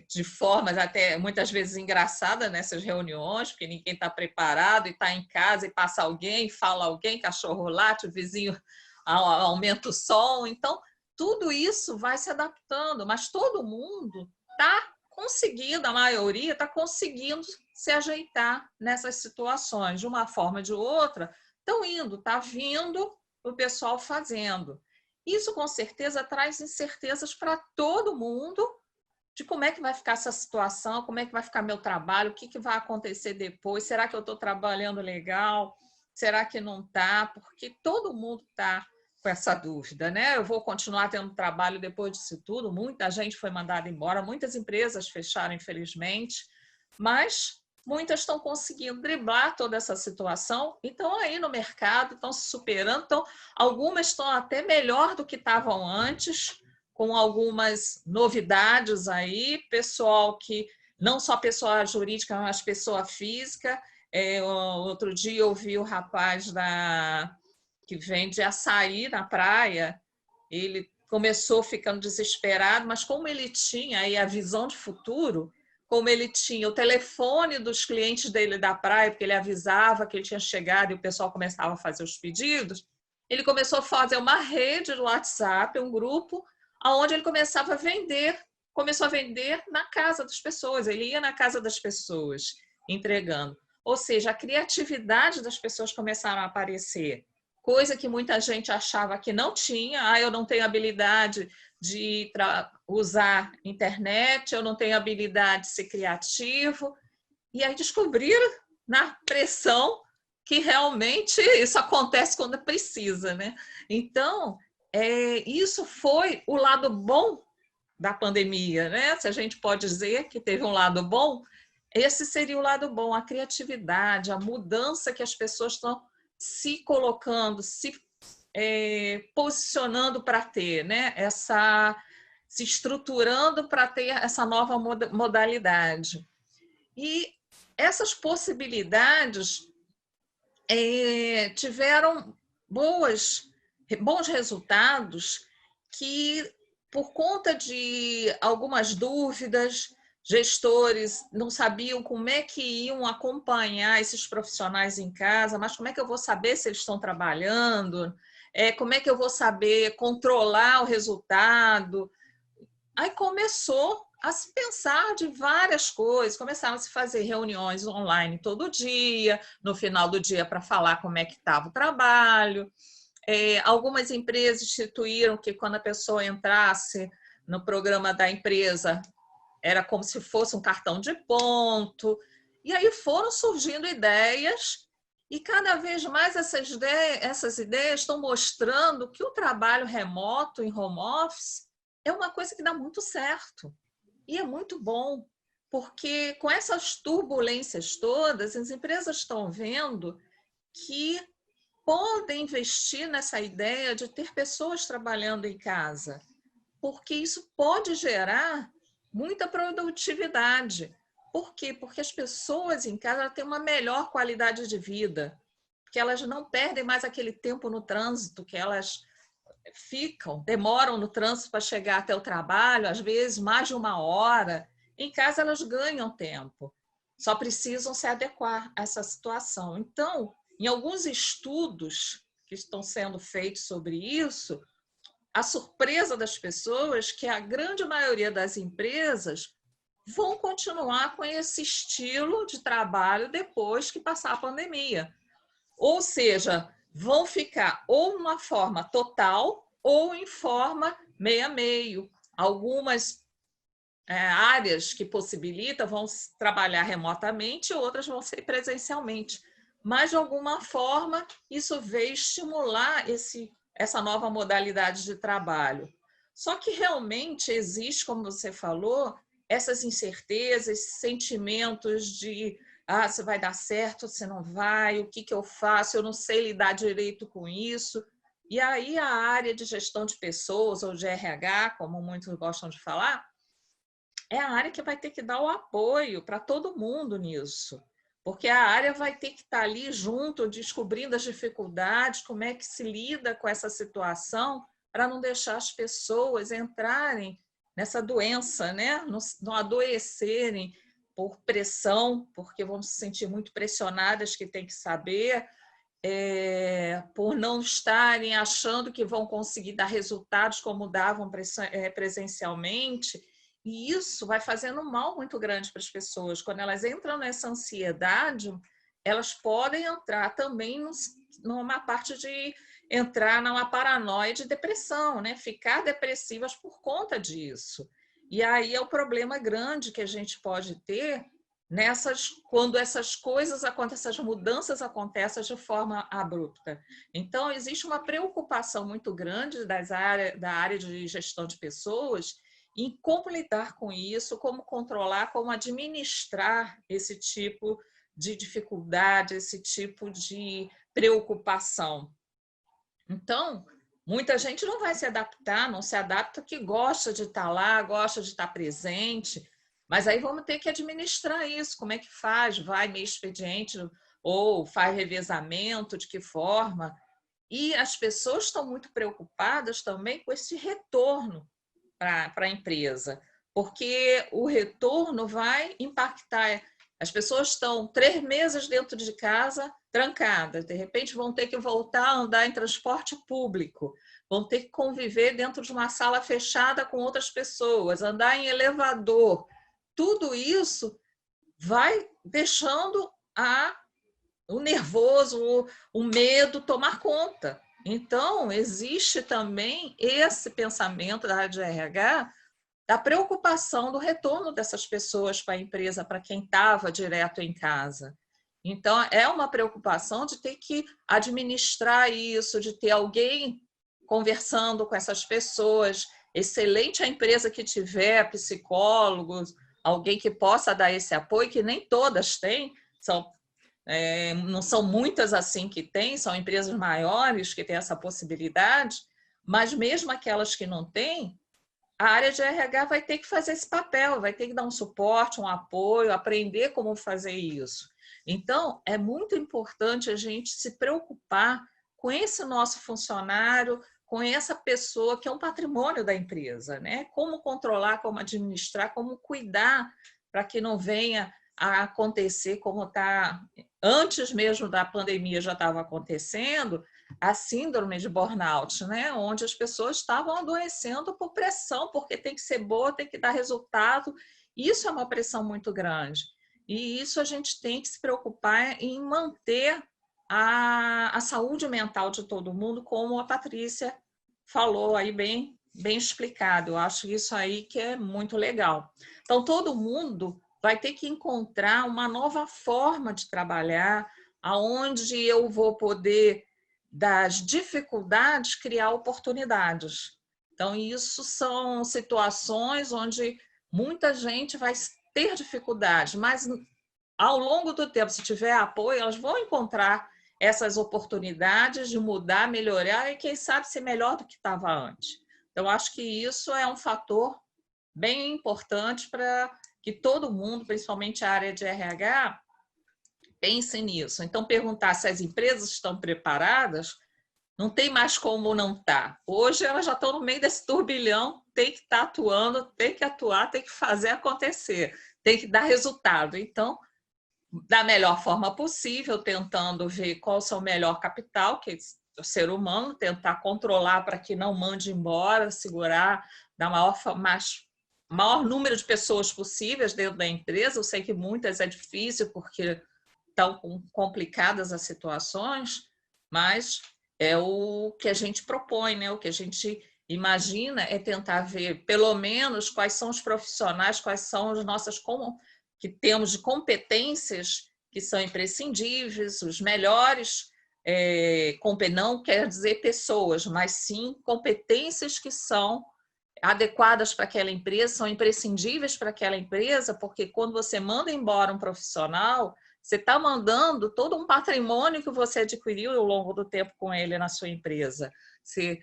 de formas até muitas vezes engraçadas nessas reuniões, porque ninguém está preparado e está em casa e passa alguém, fala alguém, cachorro late, o vizinho aumenta o som. Então, tudo isso vai se adaptando, mas todo mundo está conseguindo, a maioria está conseguindo se ajeitar nessas situações, de uma forma ou de outra, estão indo, está vindo o pessoal fazendo. Isso, com certeza, traz incertezas para todo mundo de como é que vai ficar essa situação, como é que vai ficar meu trabalho, o que vai acontecer depois, será que eu estou trabalhando legal, será que não está? Porque todo mundo está com essa dúvida, né? Eu vou continuar tendo trabalho depois disso tudo, muita gente foi mandada embora, muitas empresas fecharam, infelizmente, mas muitas estão conseguindo driblar toda essa situação e estão aí no mercado, estão se superando, algumas estão até melhor do que estavam antes, com algumas novidades aí, pessoal que, não só pessoa jurídica, mas pessoa física. Outro dia eu vi o rapaz que vende açaí na praia, ele começou ficando desesperado, mas como ele tinha aí a visão de futuro, como ele tinha o telefone dos clientes dele da praia, porque ele avisava que ele tinha chegado e o pessoal começava a fazer os pedidos, ele começou a fazer uma rede do WhatsApp, um grupo, onde ele começou a vender na casa das pessoas, ele ia na casa das pessoas entregando. Ou seja, a criatividade das pessoas começaram a aparecer, coisa que muita gente achava que não tinha. Eu não tenho habilidade de usar internet, eu não tenho habilidade de ser criativo. E aí descobriram, na pressão, que realmente isso acontece quando precisa, né? Então, isso foi o lado bom da pandemia, né? Se a gente pode dizer que teve um lado bom, esse seria o lado bom, a criatividade, a mudança que as pessoas estão se colocando, se posicionando para ter, né? Se estruturando para ter essa nova modalidade. E essas possibilidades tiveram bons resultados que, por conta de algumas dúvidas, gestores não sabiam como é que iam acompanhar esses profissionais em casa, mas como é que eu vou saber se eles estão trabalhando? Como é que eu vou saber controlar o resultado? Aí começou a se pensar de várias coisas, começaram a se fazer reuniões online todo dia, no final do dia para falar como é que estava o trabalho. Algumas empresas instituíram que quando a pessoa entrasse no programa da empresa, era como se fosse um cartão de ponto. E aí foram surgindo ideias, e cada vez mais essas ideias estão mostrando que o trabalho remoto, em home office, é uma coisa que dá muito certo. E é muito bom, porque com essas turbulências todas, as empresas estão vendo que podem investir nessa ideia de ter pessoas trabalhando em casa, porque isso pode gerar muita produtividade. Por quê? Porque as pessoas em casa têm uma melhor qualidade de vida, porque elas não perdem mais aquele tempo no trânsito que elas demoram no trânsito para chegar até o trabalho, às vezes mais de 1 hora. Em casa elas ganham tempo, só precisam se adequar a essa situação. Então, em alguns estudos que estão sendo feitos sobre isso, a surpresa das pessoas é que a grande maioria das empresas vão continuar com esse estilo de trabalho depois que passar a pandemia. Ou seja, vão ficar ou numa forma total ou em forma meio a meio. Algumas áreas que possibilitam vão trabalhar remotamente, outras vão ser presencialmente. Mas, de alguma forma, isso veio estimular essa nova modalidade de trabalho. Só que realmente existe, como você falou, essas incertezas, sentimentos de ah, se vai dar certo, se não vai, o que eu faço, eu não sei lidar direito com isso. E aí a área de gestão de pessoas, ou de RH, como muitos gostam de falar, é a área que vai ter que dar o apoio para todo mundo nisso. Porque a área vai ter que estar ali junto, descobrindo as dificuldades, como é que se lida com essa situação, para não deixar as pessoas entrarem nessa doença, né? Não adoecerem por pressão, porque vão se sentir muito pressionadas, que tem que saber, por não estarem achando que vão conseguir dar resultados como davam presencialmente. E isso vai fazendo um mal muito grande para as pessoas. Quando elas entram nessa ansiedade, elas podem entrar também numa parte de entrar numa paranoia de depressão, né? Ficar depressivas por conta disso. E aí é o problema grande que a gente pode ter quando essas coisas acontecem, essas mudanças acontecem de forma abrupta. Então, existe uma preocupação muito grande da área de gestão de pessoas em como lidar com isso, como controlar, como administrar esse tipo de dificuldade, esse tipo de preocupação. Então, muita gente não vai se adaptar, não se adapta, que gosta de estar lá, gosta de estar presente, mas aí vamos ter que administrar isso. Como é que faz? Vai meio expediente ou faz revezamento? De que forma? E as pessoas estão muito preocupadas também com esse retorno para a empresa, porque o retorno vai impactar. As pessoas estão 3 meses dentro de casa, trancadas, de repente vão ter que voltar a andar em transporte público, vão ter que conviver dentro de uma sala fechada com outras pessoas, andar em elevador. Tudo isso vai deixando o nervoso, o medo tomar conta. Então, existe também esse pensamento da área de RH, da preocupação do retorno dessas pessoas para a empresa, para quem estava direto em casa. Então, é uma preocupação de ter que administrar isso, de ter alguém conversando com essas pessoas. Excelente a empresa que tiver psicólogos, alguém que possa dar esse apoio, que nem todas têm, não são muitas assim que têm, são empresas maiores que têm essa possibilidade, mas mesmo aquelas que não têm, a área de RH vai ter que fazer esse papel, vai ter que dar um suporte, um apoio, aprender como fazer isso. Então, é muito importante a gente se preocupar com esse nosso funcionário, com essa pessoa que é um patrimônio da empresa, né? Como controlar, como administrar, como cuidar para que não venha a acontecer como está antes mesmo da pandemia já estava acontecendo, a síndrome de burnout, né? Onde as pessoas estavam adoecendo por pressão, porque tem que ser boa, tem que dar resultado. Isso é uma pressão muito grande. E isso a gente tem que se preocupar em manter a saúde mental de todo mundo, como a Patrícia falou aí bem explicado. Eu acho isso aí que é muito legal. Então, todo mundo vai ter que encontrar uma nova forma de trabalhar, aonde eu vou poder, das dificuldades, criar oportunidades. Então, isso são situações onde muita gente vai ter dificuldades, mas ao longo do tempo, se tiver apoio, elas vão encontrar essas oportunidades de mudar, melhorar e, quem sabe, ser melhor do que estava antes. Então, acho que isso é um fator bem importante para que todo mundo, principalmente a área de RH, pense nisso. Então, perguntar se as empresas estão preparadas, não tem mais como não estar. Hoje, elas já estão no meio desse turbilhão, tem que estar atuando, tem que atuar, tem que fazer acontecer, tem que dar resultado. Então, da melhor forma possível, tentando ver qual é o seu melhor capital, que é o ser humano, tentar controlar para que não mande embora, segurar da maior número de pessoas possíveis dentro da empresa. Eu sei que muitas é difícil porque estão complicadas as situações, mas é o que a gente propõe, né? O que a gente imagina é tentar ver, pelo menos, quais são os profissionais, quais são as nossas que temos de competências que são imprescindíveis, os melhores, não quer dizer pessoas, mas sim competências que são adequadas para aquela empresa, são imprescindíveis para aquela empresa, porque quando você manda embora um profissional, Você está mandando todo um patrimônio que você adquiriu ao longo do tempo com ele na sua empresa. Você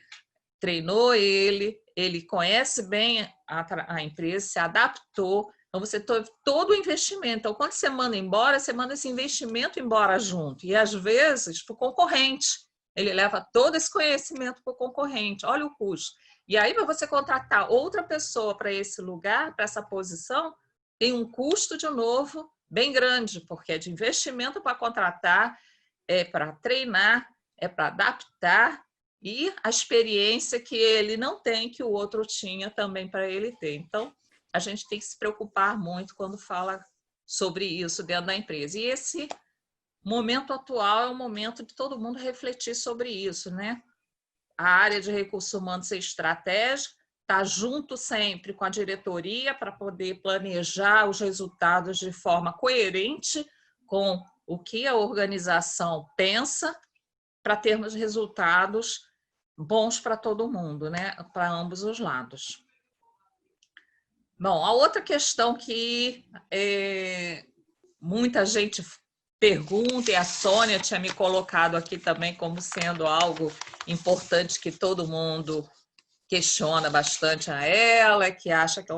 treinou ele, ele conhece bem a empresa, se adaptou, então você teve todo o investimento. Então, quando você manda esse investimento embora junto. E, às vezes, para o concorrente. Ele leva todo esse conhecimento para o concorrente. Olha o custo. E aí, para você contratar outra pessoa para esse lugar, para essa posição, tem um custo, de novo, bem grande, porque é de investimento para contratar, é para treinar, é para adaptar, e a experiência que ele não tem, que o outro tinha também para ele ter. Então, a gente tem que se preocupar muito quando fala sobre isso dentro da empresa. E esse momento atual é um momento de todo mundo refletir sobre isso, né? A área de recursos humanos ser estratégica, estar junto sempre com a diretoria para poder planejar os resultados de forma coerente com o que a organização pensa, para termos resultados bons para todo mundo, né? Para ambos os lados. Bom, a outra questão que muita gente pergunta, e a Sônia tinha me colocado aqui também como sendo algo importante que todo mundo questiona bastante a ela, que acha que é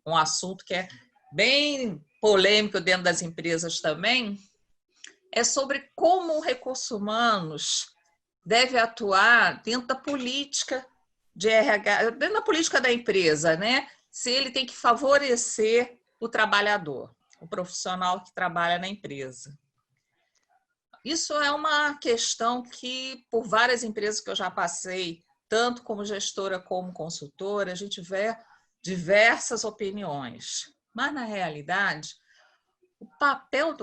um assunto que é bem polêmico dentro das empresas também, é sobre como o recursos humanos deve atuar dentro da política de RH, dentro da política da empresa, né? Se ele tem que favorecer o trabalhador, o profissional que trabalha na empresa. Isso é uma questão que, por várias empresas que eu já passei, tanto como gestora como consultora, a gente vê diversas opiniões. Mas, na realidade, o papel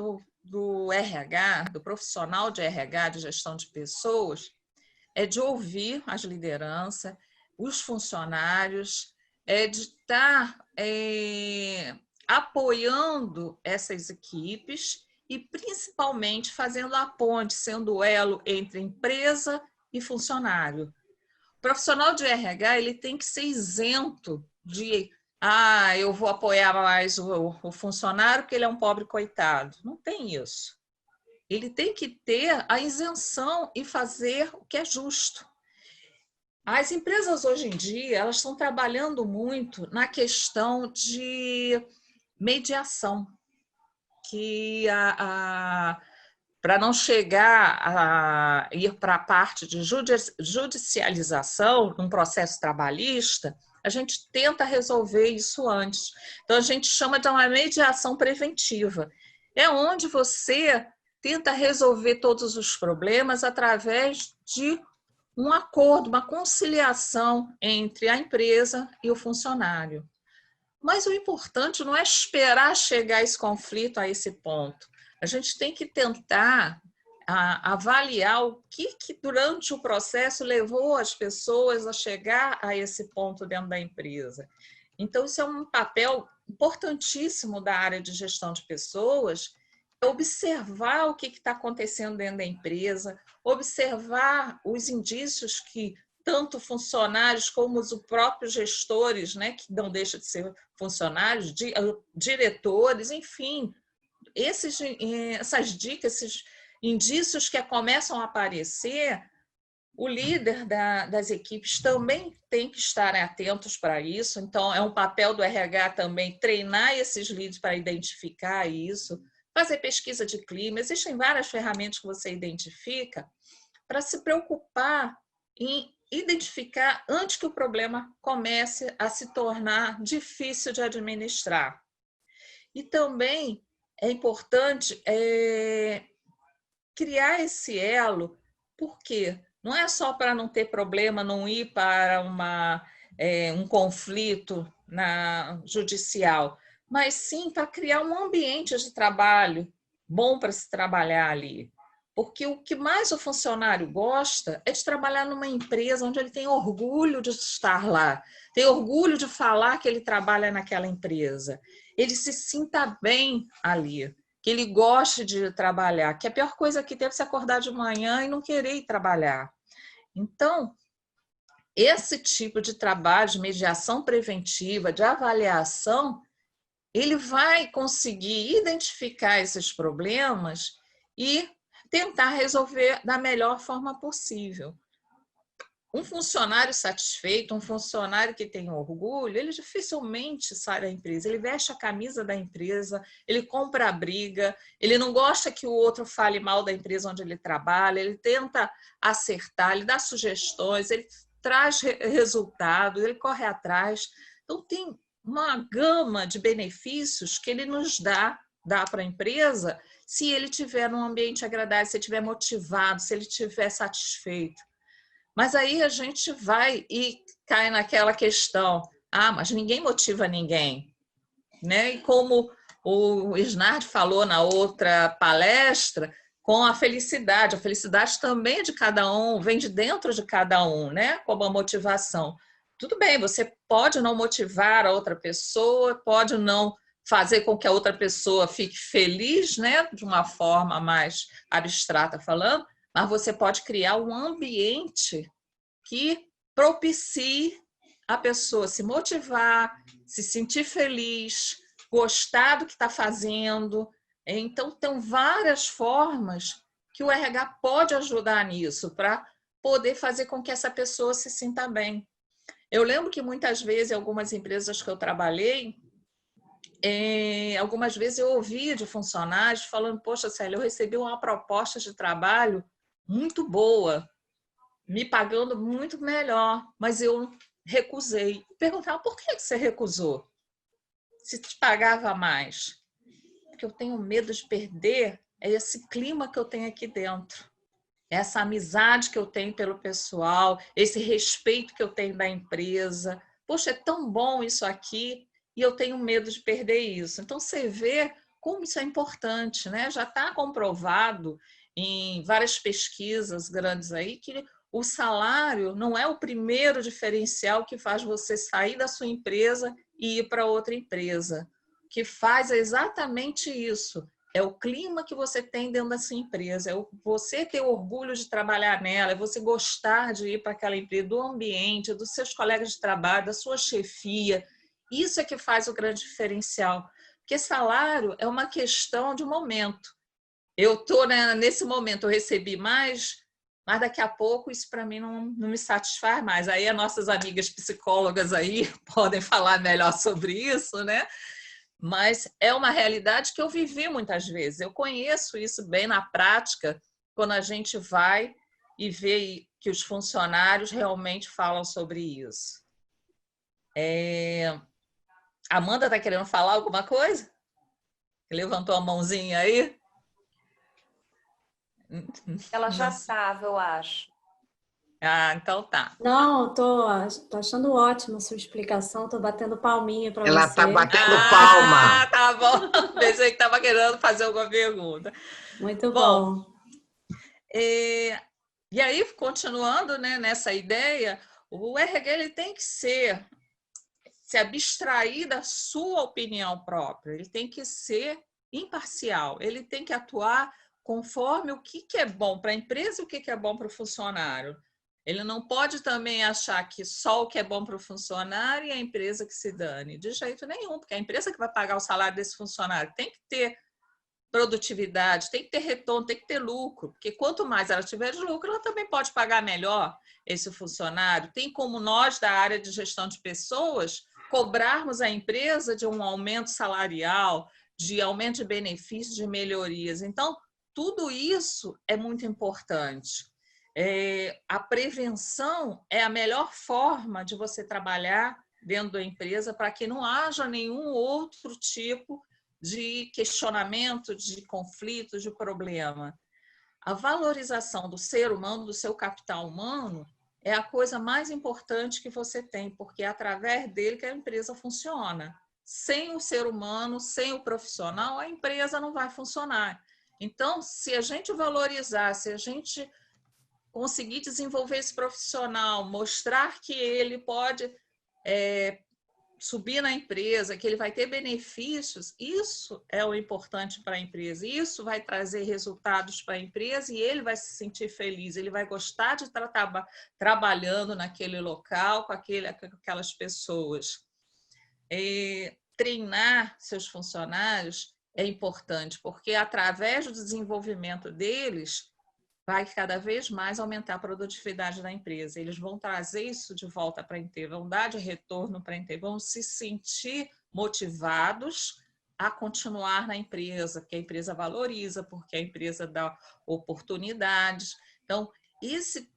do RH, do profissional de RH, de gestão de pessoas, é de ouvir as lideranças, os funcionários, é de estar apoiando essas equipes e, principalmente, fazendo a ponte, sendo o elo entre empresa e funcionário. O profissional de RH ele tem que ser isento de eu vou apoiar mais o funcionário porque ele é um pobre coitado. Não tem isso. Ele tem que ter a isenção e fazer o que é justo. As empresas hoje em dia elas estão trabalhando muito na questão de mediação, que para não chegar a ir para a parte de judicialização num processo trabalhista, a gente tenta resolver isso antes. Então, a gente chama de uma mediação preventiva. É onde você tenta resolver todos os problemas através de um acordo, uma conciliação entre a empresa e o funcionário. Mas o importante não é esperar chegar esse conflito a esse ponto. A gente tem que tentar avaliar o que durante o processo levou as pessoas a chegar a esse ponto dentro da empresa. Então, isso é um papel importantíssimo da área de gestão de pessoas, observar o que está acontecendo dentro da empresa, observar os indícios que tanto funcionários como os próprios gestores, né, que não deixam de ser funcionários, diretores, enfim, essas dicas, esses indícios que começam a aparecer, o líder das equipes também tem que estar atentos para isso. Então, é um papel do RH também treinar esses líderes para identificar isso, fazer pesquisa de clima. Existem várias ferramentas que você identifica para se preocupar em identificar antes que o problema comece a se tornar difícil de administrar. E também é importante criar esse elo, porque não é só para não ter problema, não ir para um conflito judicial, mas sim para criar um ambiente de trabalho bom para se trabalhar ali. Porque o que mais o funcionário gosta é de trabalhar numa empresa onde ele tem orgulho de estar lá, tem orgulho de falar que ele trabalha naquela empresa, ele se sinta bem ali, que ele goste de trabalhar, que a pior coisa que tem é você acordar de manhã e não querer ir trabalhar. Então, esse tipo de trabalho de mediação preventiva, de avaliação, ele vai conseguir identificar esses problemas e tentar resolver da melhor forma possível. Um funcionário satisfeito, um funcionário que tem orgulho, ele dificilmente sai da empresa, ele veste a camisa da empresa, ele compra a briga, ele não gosta que o outro fale mal da empresa onde ele trabalha, ele tenta acertar, ele dá sugestões, ele traz resultados, ele corre atrás. Então, tem uma gama de benefícios que ele nos dá para a empresa se ele tiver um ambiente agradável, se ele estiver motivado, se ele estiver satisfeito. Mas aí a gente vai e cai naquela questão, mas ninguém motiva ninguém, né? E como o Isnard falou na outra palestra, com a felicidade também é de cada um, vem de dentro de cada um, né? Como a motivação. Tudo bem, você pode não motivar a outra pessoa, pode não fazer com que a outra pessoa fique feliz, né? De uma forma mais abstrata falando, mas você pode criar um ambiente que propicie a pessoa se motivar, se sentir feliz, gostar do que está fazendo. Então, tem várias formas que o RH pode ajudar nisso, para poder fazer com que essa pessoa se sinta bem. Eu lembro que muitas vezes, em algumas empresas que eu trabalhei, algumas vezes eu ouvia de funcionários falando: poxa, Célia, eu recebi uma proposta de trabalho muito boa, me pagando muito melhor, mas eu recusei. Perguntava: por que você recusou? Se te pagava mais. Porque eu tenho medo de perder esse clima que eu tenho aqui dentro, essa amizade que eu tenho pelo pessoal, esse respeito que eu tenho da empresa. Poxa, é tão bom isso aqui e eu tenho medo de perder isso. Então, você vê como isso é importante, né? Já está comprovado em várias pesquisas grandes aí que o salário não é o primeiro diferencial que faz você sair da sua empresa e ir para outra empresa. O que faz é exatamente isso. É o clima que você tem dentro da sua empresa, é você ter orgulho de trabalhar nela, é você gostar de ir para aquela empresa, do ambiente, dos seus colegas de trabalho, da sua chefia. Isso é que faz o grande diferencial. Porque salário é uma questão de momento. Eu estou, né, nesse momento, eu recebi mais, mas daqui a pouco isso para mim não me satisfaz mais. Aí as nossas amigas psicólogas aí podem falar melhor sobre isso, né? Mas é uma realidade que eu vivi muitas vezes. Eu conheço isso bem na prática, quando a gente vai e vê que os funcionários realmente falam sobre isso. Amanda está querendo falar alguma coisa? Levantou a mãozinha aí? Ela já estava, eu acho. Então tá. Não, tô achando ótima a sua explicação, tô batendo palminha para você. Ela está batendo palma. Tá bom. Pensei que estava querendo fazer alguma pergunta. Muito bom. E aí, continuando, né, nessa ideia, o RH ele tem que se abstrair da sua opinião própria, ele tem que ser imparcial, ele tem que atuar conforme o que é bom para a empresa e o que é bom para o funcionário. Ele não pode também achar que só o que é bom para o funcionário e a empresa que se dane. De jeito nenhum, porque a empresa que vai pagar o salário desse funcionário tem que ter produtividade, tem que ter retorno, tem que ter lucro, porque quanto mais ela tiver de lucro, ela também pode pagar melhor esse funcionário. Tem como nós, da área de gestão de pessoas, cobrarmos a empresa de um aumento salarial, de aumento de benefícios, de melhorias. Então, tudo isso é muito importante. A prevenção é a melhor forma de você trabalhar dentro da empresa para que não haja nenhum outro tipo de questionamento, de conflito, de problema. A valorização do ser humano, do seu capital humano, é a coisa mais importante que você tem, porque é através dele que a empresa funciona. Sem o ser humano, sem o profissional, a empresa não vai funcionar. Então, se a gente valorizar, se a gente conseguir desenvolver esse profissional, mostrar que ele pode subir na empresa, que ele vai ter benefícios, isso é o importante para a empresa. Isso vai trazer resultados para a empresa e ele vai se sentir feliz, ele vai gostar de estar trabalhando naquele local com aquelas pessoas. treinar seus funcionários é importante, porque através do desenvolvimento deles, vai cada vez mais aumentar a produtividade da empresa. Eles vão trazer isso de volta para a empresa, vão dar de retorno para a empresa, vão se sentir motivados a continuar na empresa, porque a empresa valoriza, porque a empresa dá oportunidades. Então,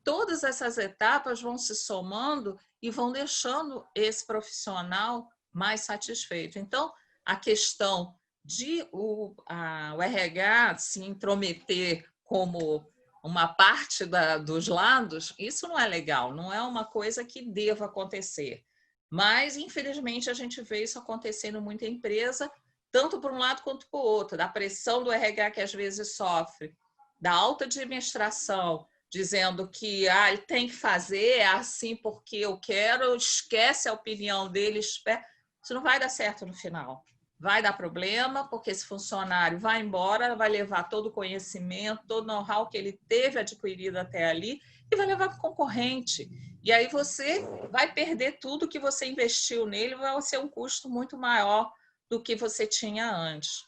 todas essas etapas vão se somando e vão deixando esse profissional mais satisfeito. Então, a questão de o RH se intrometer como uma parte dos lados, isso não é legal, não é uma coisa que deva acontecer. Mas, infelizmente, a gente vê isso acontecendo muito em empresa, tanto por um lado quanto por outro, da pressão do RH que às vezes sofre, da alta administração, dizendo que ele tem que fazer, é assim porque eu quero, esquece a opinião dele, espera. Isso não vai dar certo no final. Vai dar problema, porque esse funcionário vai embora, vai levar todo o conhecimento, todo o know-how que ele teve adquirido até ali e vai levar para o concorrente. E aí você vai perder tudo que você investiu nele, vai ser um custo muito maior do que você tinha antes.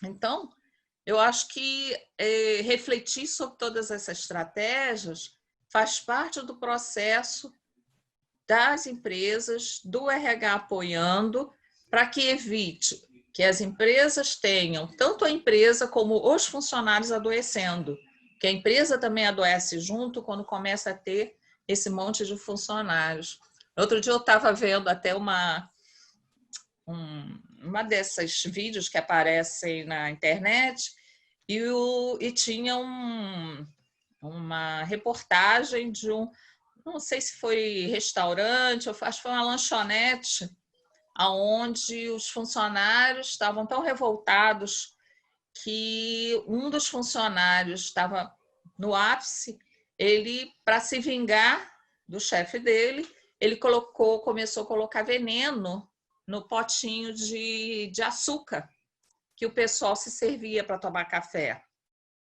Então, eu acho que refletir sobre todas essas estratégias faz parte do processo das empresas, do RH apoiando, para que evite que as empresas tenham tanto a empresa como os funcionários adoecendo, que a empresa também adoece junto quando começa a ter esse monte de funcionários. Outro dia eu estava vendo até uma desses vídeos que aparecem na internet e tinha uma reportagem de não sei se foi restaurante, ou acho que foi uma lanchonete, onde os funcionários estavam tão revoltados que um dos funcionários estava no ápice, ele, para se vingar do chefe dele, ele começou a colocar veneno no potinho de açúcar que o pessoal se servia para tomar café.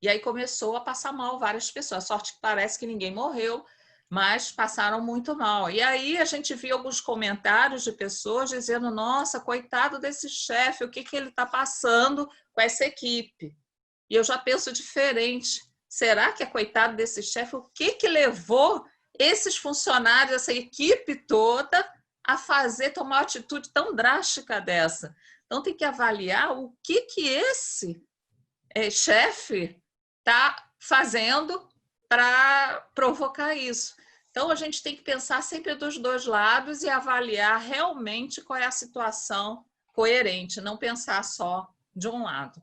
E aí começou a passar mal várias pessoas. A sorte que parece que ninguém morreu, mas passaram muito mal. E aí a gente viu alguns comentários de pessoas dizendo: nossa, coitado desse chefe, o que ele está passando com essa equipe? E eu já penso diferente. Será que é coitado desse chefe? O que levou esses funcionários, essa equipe toda, a tomar uma atitude tão drástica dessa? Então tem que avaliar o que esse chefe está fazendo para provocar isso. Então, a gente tem que pensar sempre dos dois lados e avaliar realmente qual é a situação coerente, não pensar só de um lado.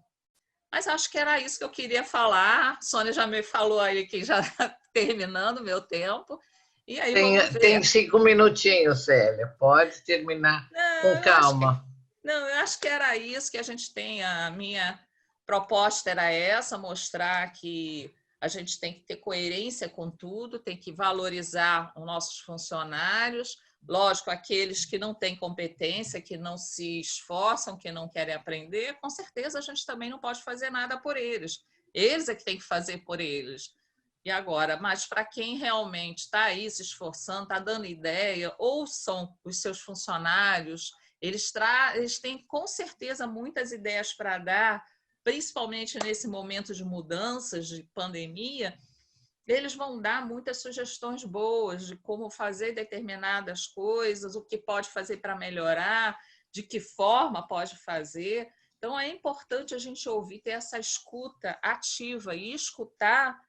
Mas acho que era isso que eu queria falar. A Sônia já me falou aí que já está terminando o meu tempo. E aí vamos ver. Tem 5 minutinhos, Célia. Pode terminar com calma. Eu acho que era isso que a gente tem. A minha proposta era essa, mostrar que a gente tem que ter coerência com tudo, tem que valorizar os nossos funcionários, lógico, aqueles que não têm competência, que não se esforçam, que não querem aprender, com certeza a gente também não pode fazer nada por eles. Eles é que tem que fazer por eles. E agora, mas para quem realmente está aí se esforçando, está dando ideia, ouçam os seus funcionários, eles têm com certeza muitas ideias para dar, principalmente nesse momento de mudanças, de pandemia, eles vão dar muitas sugestões boas de como fazer determinadas coisas, o que pode fazer para melhorar, de que forma pode fazer. Então, é importante a gente ouvir, ter essa escuta ativa. E escutar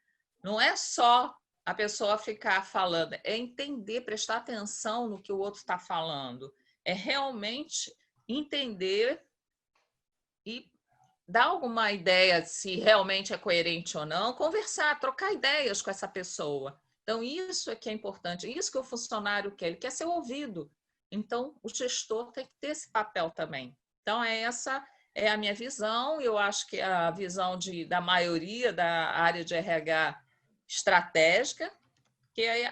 não é só a pessoa ficar falando, é entender, prestar atenção no que o outro está falando. É realmente entender e dar alguma ideia se realmente é coerente ou não, conversar, trocar ideias com essa pessoa. Então, isso é que é importante, isso que o funcionário quer, ele quer ser ouvido. Então, o gestor tem que ter esse papel também. Então, essa é a minha visão, eu acho que é a visão da maioria da área de RH estratégica, que é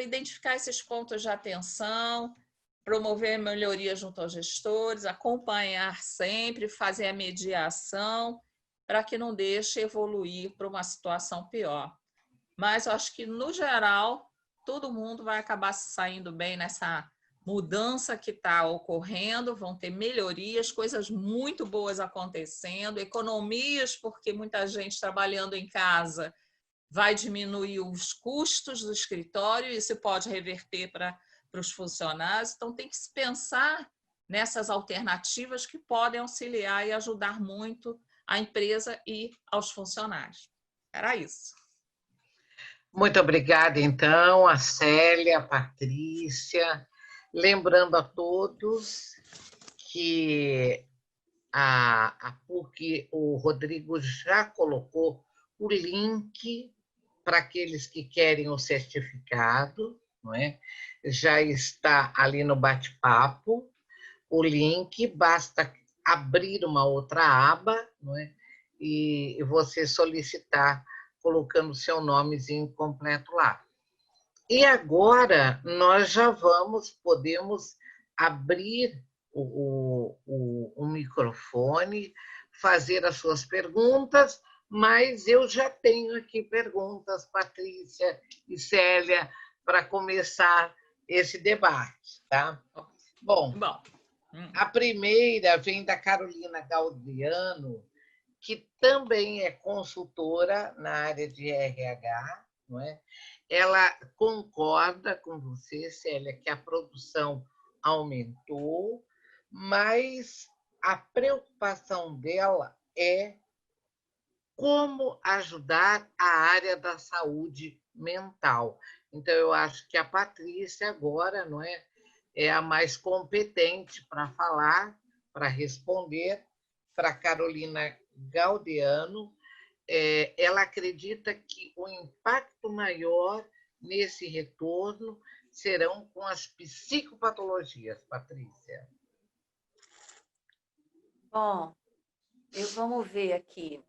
identificar esses pontos de atenção, promover melhoria junto aos gestores, acompanhar sempre, fazer a mediação, para que não deixe evoluir para uma situação pior. Mas eu acho que, no geral, todo mundo vai acabar saindo bem mudança que está ocorrendo, vão ter melhorias, coisas muito boas acontecendo, economias, porque muita gente trabalhando em casa vai diminuir os custos do escritório, isso pode reverter para os funcionários. Então, tem que se pensar nessas alternativas que podem auxiliar e ajudar muito a empresa e aos funcionários. Era isso. Muito obrigada, então, a Célia, a Patrícia. Lembrando a todos que a PUC, o Rodrigo já colocou o link para aqueles que querem o certificado, não é? Já está ali no bate-papo o link, basta abrir uma outra aba, não é? E você solicitar, colocando seu nomezinho completo lá. E agora nós já podemos abrir o microfone, fazer as suas perguntas, mas eu já tenho aqui perguntas, Patrícia e Célia, para começar esse debate, tá? Bom, a primeira vem da Carolina Gaudiano, que também é consultora na área de RH, não é? Ela concorda com você, Célia, que a produção aumentou, mas a preocupação dela é como ajudar a área da saúde mental. Então, eu acho que a Patrícia agora, não é, é a mais competente para falar, para responder, para Carolina Gaudiano. Ela acredita que o impacto maior nesse retorno serão com as psicopatologias, Patrícia. Bom, vamos ver aqui.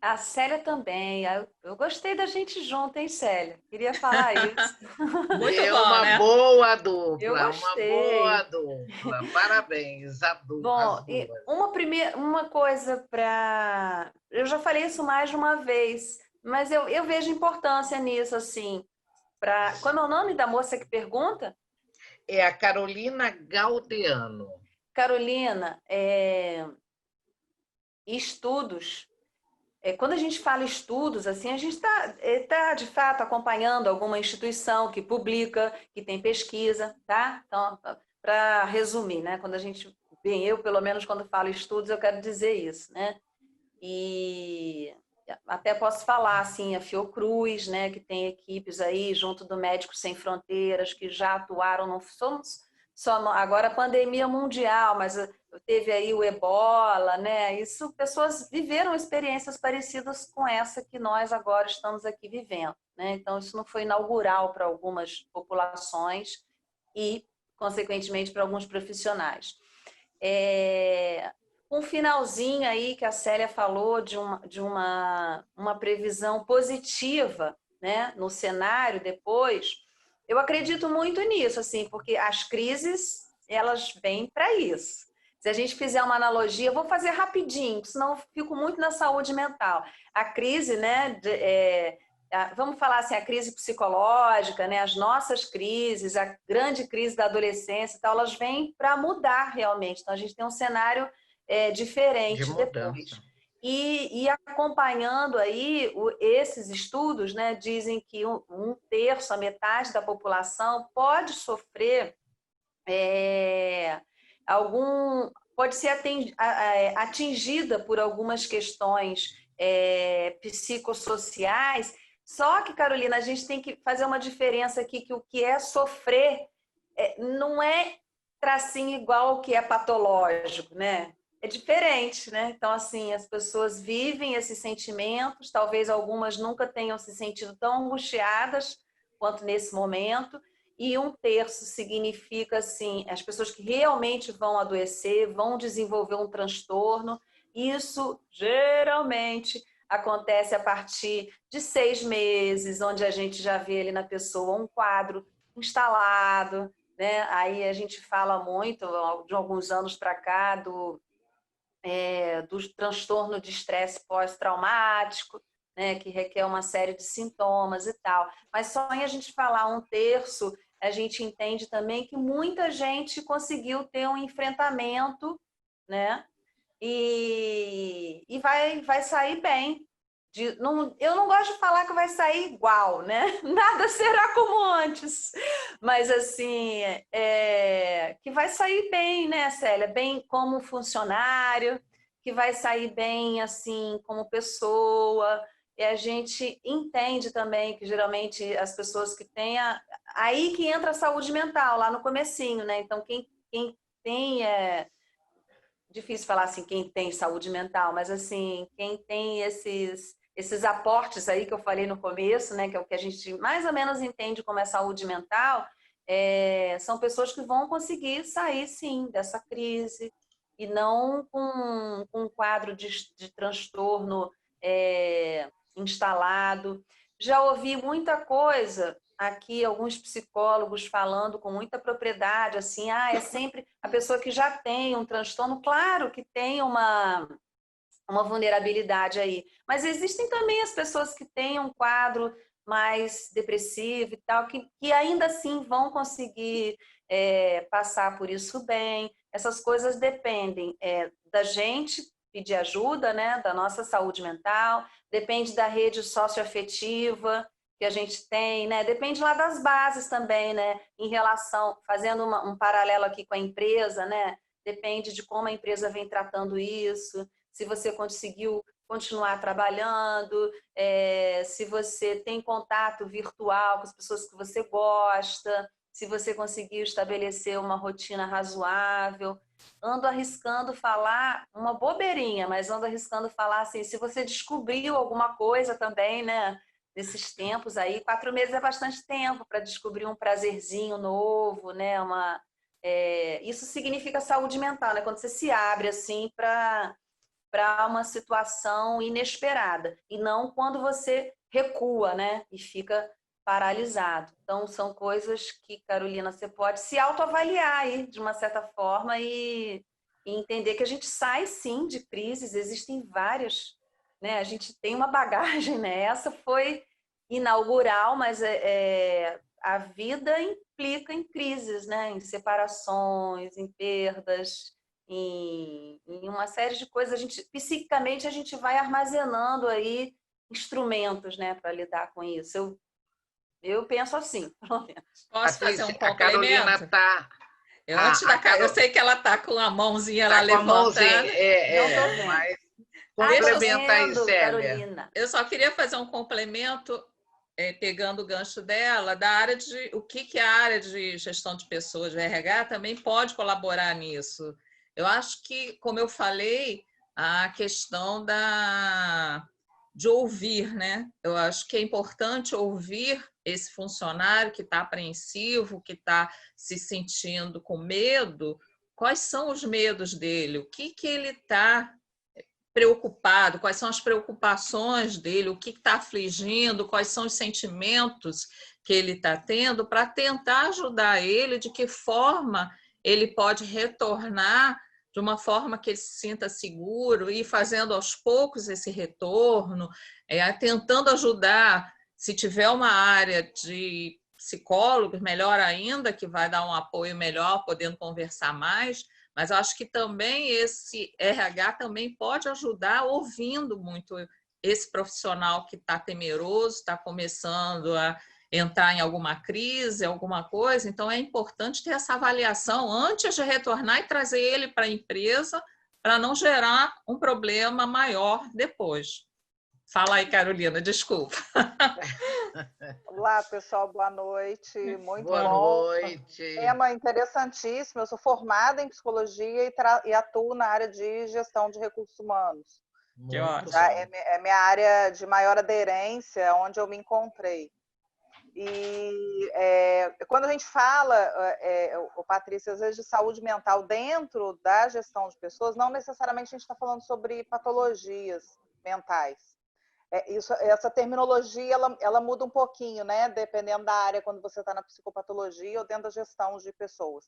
A Célia também. Eu gostei da gente junto, hein, Célia? Queria falar isso. Muito É bom, uma né? boa dupla, Eu uma gostei. boa dupla. Parabéns, as Bom, duas. uma coisa para... Eu já falei isso mais de uma vez, mas eu vejo importância nisso, assim. Qual é o nome da moça que pergunta? É a Carolina Gaudiano. Carolina, estudos. Quando a gente fala estudos, assim, a gente tá, de fato, acompanhando alguma instituição que publica, que tem pesquisa, tá? Então, para resumir, né? Quando a gente... Bem, eu, pelo menos, quando falo estudos, eu quero dizer isso, né? E até posso falar, assim, a Fiocruz, né? Que tem equipes aí, junto do Médicos Sem Fronteiras, que já atuaram, não somos agora a pandemia mundial, mas teve aí o Ebola, né? Isso, pessoas viveram experiências parecidas com essa que nós agora estamos aqui vivendo, né? Então, isso não foi inaugural para algumas populações e, consequentemente, para alguns profissionais. Um finalzinho aí que a Célia falou de uma previsão positiva, né? No cenário depois. Eu acredito muito nisso, assim, porque as crises, elas vêm para isso. Se a gente fizer uma analogia, vou fazer rapidinho, senão eu fico muito na saúde mental. A crise, né, vamos falar assim, a crise psicológica, né, as nossas crises, a grande crise da adolescência, tal, elas vêm para mudar realmente. Então, a gente tem um cenário diferente depois. E acompanhando aí esses estudos, né, dizem que um terço, a metade da população pode sofrer pode ser atingida por algumas questões psicossociais. Só que, Carolina, a gente tem que fazer uma diferença aqui, que o que é sofrer não é tracinho igual ao que é patológico, né? É diferente, né? Então, assim, as pessoas vivem esses sentimentos, talvez algumas nunca tenham se sentido tão angustiadas quanto nesse momento, e um terço significa, assim, as pessoas que realmente vão adoecer, vão desenvolver um transtorno. Isso, geralmente, acontece a partir de 6 meses, onde a gente já vê ali na pessoa um quadro instalado, né? Aí a gente fala muito, de alguns anos para cá, do transtorno de estresse pós-traumático, né, que requer uma série de sintomas e tal. Mas só em a gente falar um terço, a gente entende também que muita gente conseguiu ter um enfrentamento, né? E vai sair bem. Eu não gosto de falar que vai sair igual, né? Nada será como antes. Mas, assim, que vai sair bem, né, Célia? Bem como funcionário, que vai sair bem, assim, como pessoa. E a gente entende também que, geralmente, as pessoas que têm... Aí que entra a saúde mental, lá no comecinho, né? Então, quem tem... Difícil falar assim, quem tem saúde mental, mas, assim, quem tem esses aportes aí que eu falei no começo, né, que é o que a gente mais ou menos entende como é saúde mental, são pessoas que vão conseguir sair, sim, dessa crise e não com um quadro de transtorno instalado. Já ouvi muita coisa aqui, alguns psicólogos falando com muita propriedade, assim, é sempre a pessoa que já tem um transtorno, claro que tem uma vulnerabilidade aí. Mas existem também as pessoas que têm um quadro mais depressivo e tal, que ainda assim vão conseguir passar por isso bem. Essas coisas dependem da gente pedir ajuda, né, da nossa saúde mental, depende da rede socioafetiva que a gente tem, né? Depende lá das bases também, né? Em relação, fazendo um paralelo aqui com a empresa, né? Depende de como a empresa vem tratando isso, se você conseguiu continuar trabalhando, se você tem contato virtual com as pessoas que você gosta, se você conseguiu estabelecer uma rotina razoável. Ando arriscando falar uma bobeirinha, mas ando arriscando falar assim, se você descobriu alguma coisa também, né? Nesses tempos aí, 4 meses é bastante tempo para descobrir um prazerzinho novo, né? Isso significa saúde mental, né? Quando você se abre assim para uma situação inesperada e não quando você recua, né? E fica paralisado. Então, são coisas que, Carolina, você pode se autoavaliar aí, de uma certa forma, e entender que a gente sai, sim, de crises, existem várias, né? A gente tem uma bagagem, né? Essa foi inaugural, mas a vida implica em crises, né? Em separações, em perdas, em uma série de coisas. Psiquicamente, a gente vai armazenando aí instrumentos, né, para lidar com isso. Eu penso assim, pelo menos. Posso fazer um Patrícia, a Carolina complemento? está... Eu sei que ela está com a mãozinha lá Está com a mãozinha, levantada. Não estou vendo. mas Deixa eu complementa aí, Vendo, Célia. Carolina. Eu só queria fazer um complemento, pegando o gancho dela, da área de o que a área de gestão de pessoas, de RH, também pode colaborar nisso. Eu acho que, como eu falei, a questão de ouvir, né? Eu acho que é importante ouvir esse funcionário que está apreensivo, que está se sentindo com medo. Quais são os medos dele? O que ele está preocupado, quais são as preocupações dele, o que está afligindo, quais são os sentimentos que ele está tendo, para tentar ajudar ele, de que forma ele pode retornar de uma forma que ele se sinta seguro e fazendo aos poucos esse retorno, tentando ajudar, se tiver uma área de psicólogos, melhor ainda, que vai dar um apoio melhor, podendo conversar mais, mas eu acho que também esse RH também pode ajudar ouvindo muito esse profissional que está temeroso, está começando a entrar em alguma crise, alguma coisa. Então, é importante ter essa avaliação antes de retornar e trazer ele para a empresa para não gerar um problema maior depois. Fala aí, Carolina, desculpa. Olá, pessoal, boa noite. Muito Boa bom. noite. Tema interessantíssimo. Eu sou formada em psicologia e atuo na área de gestão de recursos humanos. Que ótimo. Já é minha área de maior aderência, onde eu me encontrei. E quando a gente fala, Patrícia, às vezes de saúde mental dentro da gestão de pessoas, não necessariamente a gente está falando sobre patologias mentais. Essa terminologia ela muda um pouquinho, né? Dependendo da área, quando você está na psicopatologia ou dentro da gestão de pessoas.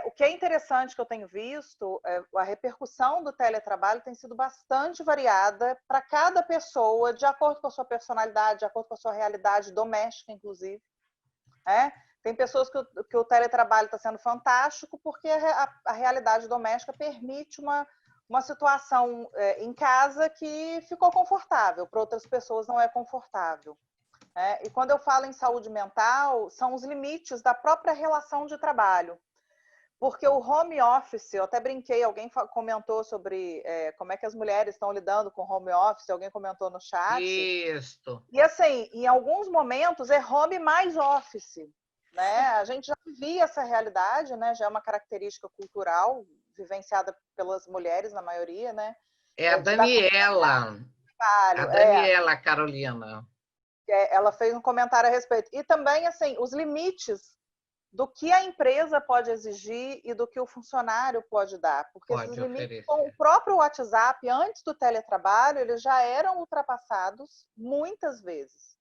O que é interessante que eu tenho visto, a repercussão do teletrabalho tem sido bastante variada para cada pessoa, de acordo com a sua personalidade, de acordo com a sua realidade doméstica, inclusive. Tem pessoas que o teletrabalho está sendo fantástico porque a realidade doméstica permite uma situação em casa que ficou confortável, para outras pessoas não é confortável. E quando eu falo em saúde mental, são os limites da própria relação de trabalho. Porque o home office, eu até brinquei, alguém comentou sobre como é que as mulheres estão lidando com home office, alguém comentou no chat. Isso. E assim, em alguns momentos é home mais office, né? A gente já vivia essa realidade, né? Já é uma característica cultural vivenciada pelas mulheres na maioria, né? É a Daniela. A Daniela Carolina. Ela fez um comentário a respeito. E também, assim, os limites do que a empresa pode exigir e do que o funcionário pode dar. Porque esses limites, com o próprio WhatsApp, antes do teletrabalho, eles já eram ultrapassados muitas vezes.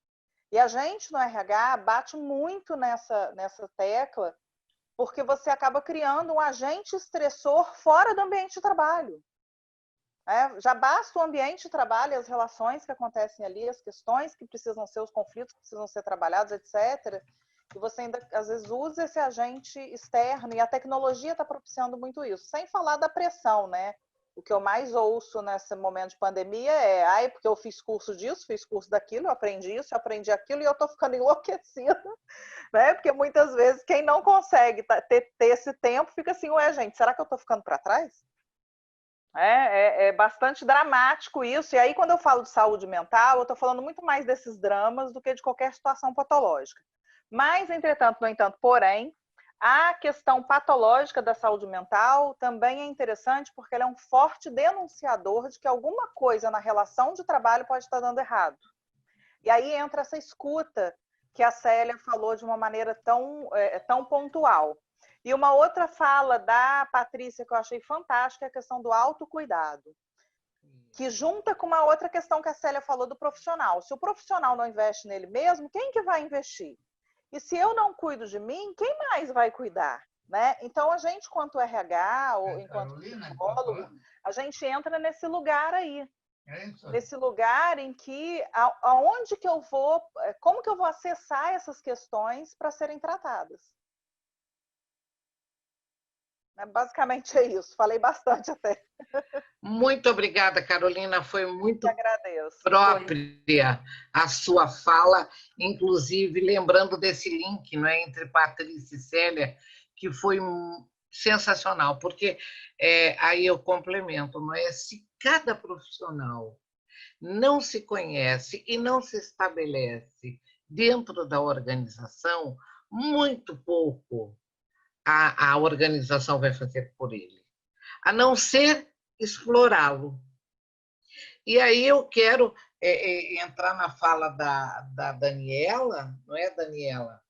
E a gente, no RH, bate muito nessa tecla, porque você acaba criando um agente estressor fora do ambiente de trabalho. Já basta o ambiente de trabalho, as relações que acontecem ali, as questões que precisam ser, os conflitos que precisam ser trabalhados, etc., e você ainda, às vezes, usa esse agente externo, e a tecnologia está propiciando muito isso. Sem falar da pressão, né? O que eu mais ouço nesse momento de pandemia é porque eu fiz curso disso, fiz curso daquilo, eu aprendi isso, eu aprendi aquilo, e eu estou ficando enlouquecida, né? Porque muitas vezes quem não consegue ter esse tempo fica assim, gente, será que eu estou ficando para trás? É bastante dramático isso. E aí, quando eu falo de saúde mental, eu estou falando muito mais desses dramas do que de qualquer situação patológica. Mas, entretanto, no entanto, porém, a questão patológica da saúde mental também é interessante porque ela é um forte denunciador de que alguma coisa na relação de trabalho pode estar dando errado. E aí entra essa escuta que a Célia falou de uma maneira tão pontual. E uma outra fala da Patrícia que eu achei fantástica é a questão do autocuidado, que junta com uma outra questão que a Célia falou do profissional. Se o profissional não investe nele mesmo, quem que vai investir? E se eu não cuido de mim, quem mais vai cuidar? Né? Então, a gente, enquanto RH ou enquanto psicólogo, a gente entra nesse lugar aí. Nesse lugar em que, aonde que eu vou, como que eu vou acessar essas questões para serem tratadas? Basicamente é isso. Falei bastante até. Muito obrigada, Carolina. Foi muito agradeço. Própria a sua fala, inclusive lembrando desse link, não é, entre Patrícia e Célia, que foi sensacional, porque aí eu complemento, não é? Se cada profissional não se conhece e não se estabelece dentro da organização, muito pouco a organização vai fazer por ele, a não ser explorá-lo. E aí eu quero entrar na fala da Daniela, não é, Daniela?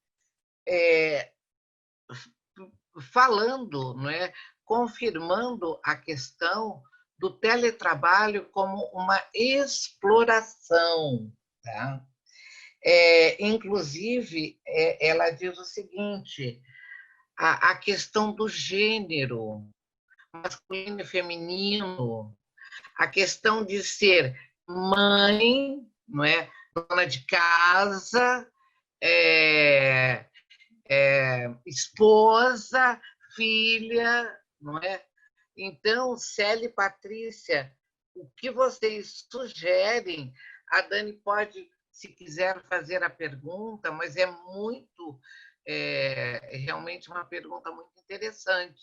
Falando, não é, confirmando a questão do teletrabalho como uma exploração. Tá? Inclusive, ela diz o seguinte, a questão do gênero, masculino e feminino, a questão de ser mãe, não é, dona de casa, esposa, filha, não é? Então, Célia e Patrícia, o que vocês sugerem? A Dani pode, se quiser, fazer a pergunta, mas é muito, realmente uma pergunta muito interessante.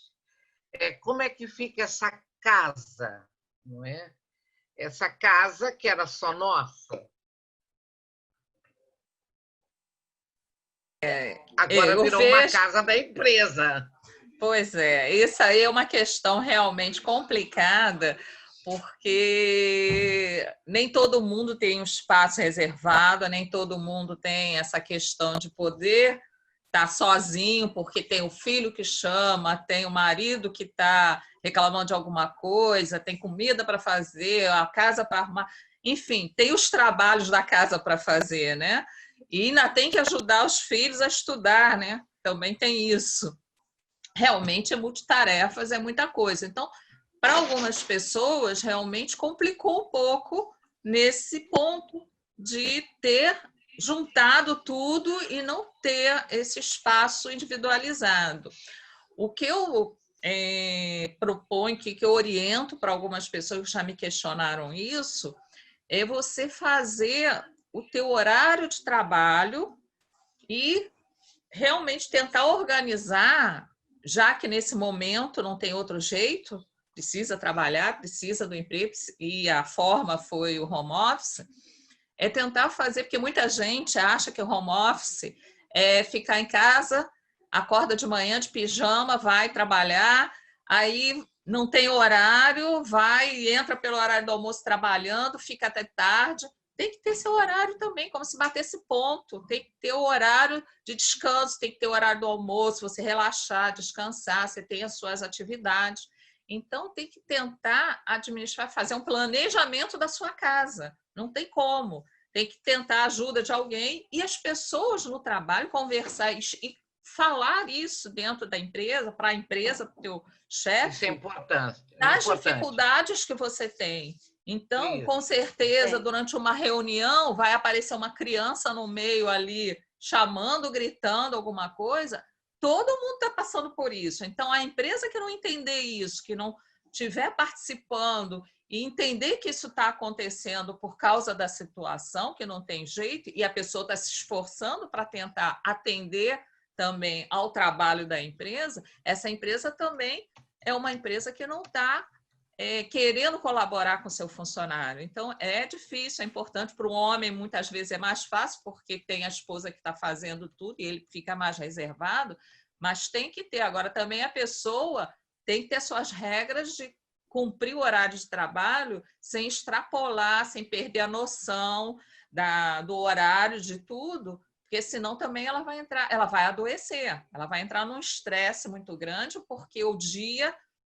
Como é que fica essa casa, não é? Essa casa que era só nossa. Agora virou uma casa da empresa. Pois é, isso aí é uma questão realmente complicada, porque nem todo mundo tem um espaço reservado, nem todo mundo tem essa questão de poder estar sozinho, porque tem o filho que chama, tem o marido que está reclamando de alguma coisa, tem comida para fazer, a casa para arrumar, enfim, tem os trabalhos da casa para fazer, né? E ainda tem que ajudar os filhos a estudar, né? Também tem isso. Realmente é multitarefas, é muita coisa. Então, para algumas pessoas, realmente complicou um pouco nesse ponto de ter juntado tudo e não ter esse espaço individualizado. O que eu proponho, que eu oriento para algumas pessoas que já me questionaram isso, é você fazer o teu horário de trabalho e realmente tentar organizar, já que nesse momento não tem outro jeito, precisa trabalhar, precisa do emprego, e a forma foi o home office, é tentar fazer, porque muita gente acha que o home office é ficar em casa, acorda de manhã de pijama, vai trabalhar, aí não tem horário, vai, entra pelo horário do almoço trabalhando, fica até tarde. Tem que ter seu horário também, como se batesse ponto. Tem que ter o horário de descanso, tem que ter o horário do almoço, você relaxar, descansar, você tem as suas atividades. Então, tem que tentar administrar, fazer um planejamento da sua casa. Não tem como. Tem que tentar a ajuda de alguém e as pessoas no trabalho conversar e falar isso dentro da empresa, para a empresa, para o teu chefe. Isso é importante. Das dificuldades que você tem. Então, com certeza, durante uma reunião, vai aparecer uma criança no meio ali, chamando, gritando alguma coisa. Todo mundo está passando por isso. Então, a empresa que não entender isso, que não estiver participando e entender que isso está acontecendo por causa da situação, que não tem jeito, e a pessoa está se esforçando para tentar atender também ao trabalho da empresa, essa empresa também é uma empresa que não está querendo colaborar com o seu funcionário. Então, é difícil, é importante para o homem, muitas vezes é mais fácil, porque tem a esposa que está fazendo tudo e ele fica mais reservado, mas tem que ter. Agora, também a pessoa tem que ter suas regras de cumprir o horário de trabalho sem extrapolar, sem perder a noção do horário, de tudo, porque senão também ela vai adoecer, ela vai entrar num estresse muito grande, porque o dia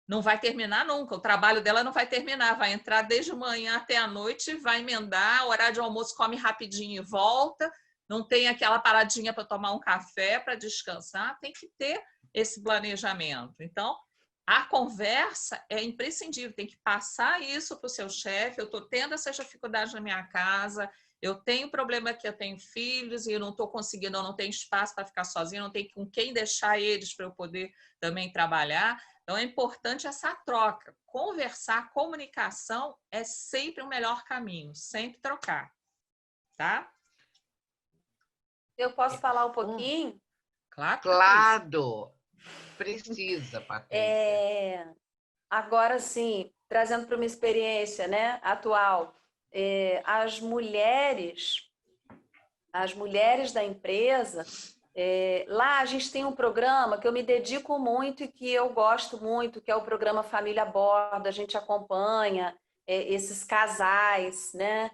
não vai terminar nunca, o trabalho dela não vai terminar, vai entrar desde manhã até a noite, vai emendar, horário de almoço come rapidinho e volta, não tem aquela paradinha para tomar um café, para descansar, tem que ter esse planejamento. Então, a conversa é imprescindível, tem que passar isso para o seu chefe, eu estou tendo essas dificuldades na minha casa, eu tenho problema que eu tenho filhos e eu não estou conseguindo, eu não tenho espaço para ficar sozinha, não tenho com quem deixar eles para eu poder também trabalhar. Então, é importante essa troca. Conversar, comunicação é sempre o melhor caminho, sempre trocar, tá? Eu posso falar um pouquinho? Claro. Claro. Precisa, Patrícia. Agora, sim, trazendo para uma experiência, né, atual, as mulheres da empresa, lá a gente tem um programa que eu me dedico muito e que eu gosto muito, que é o programa Família a Bordo. A gente acompanha esses casais, né,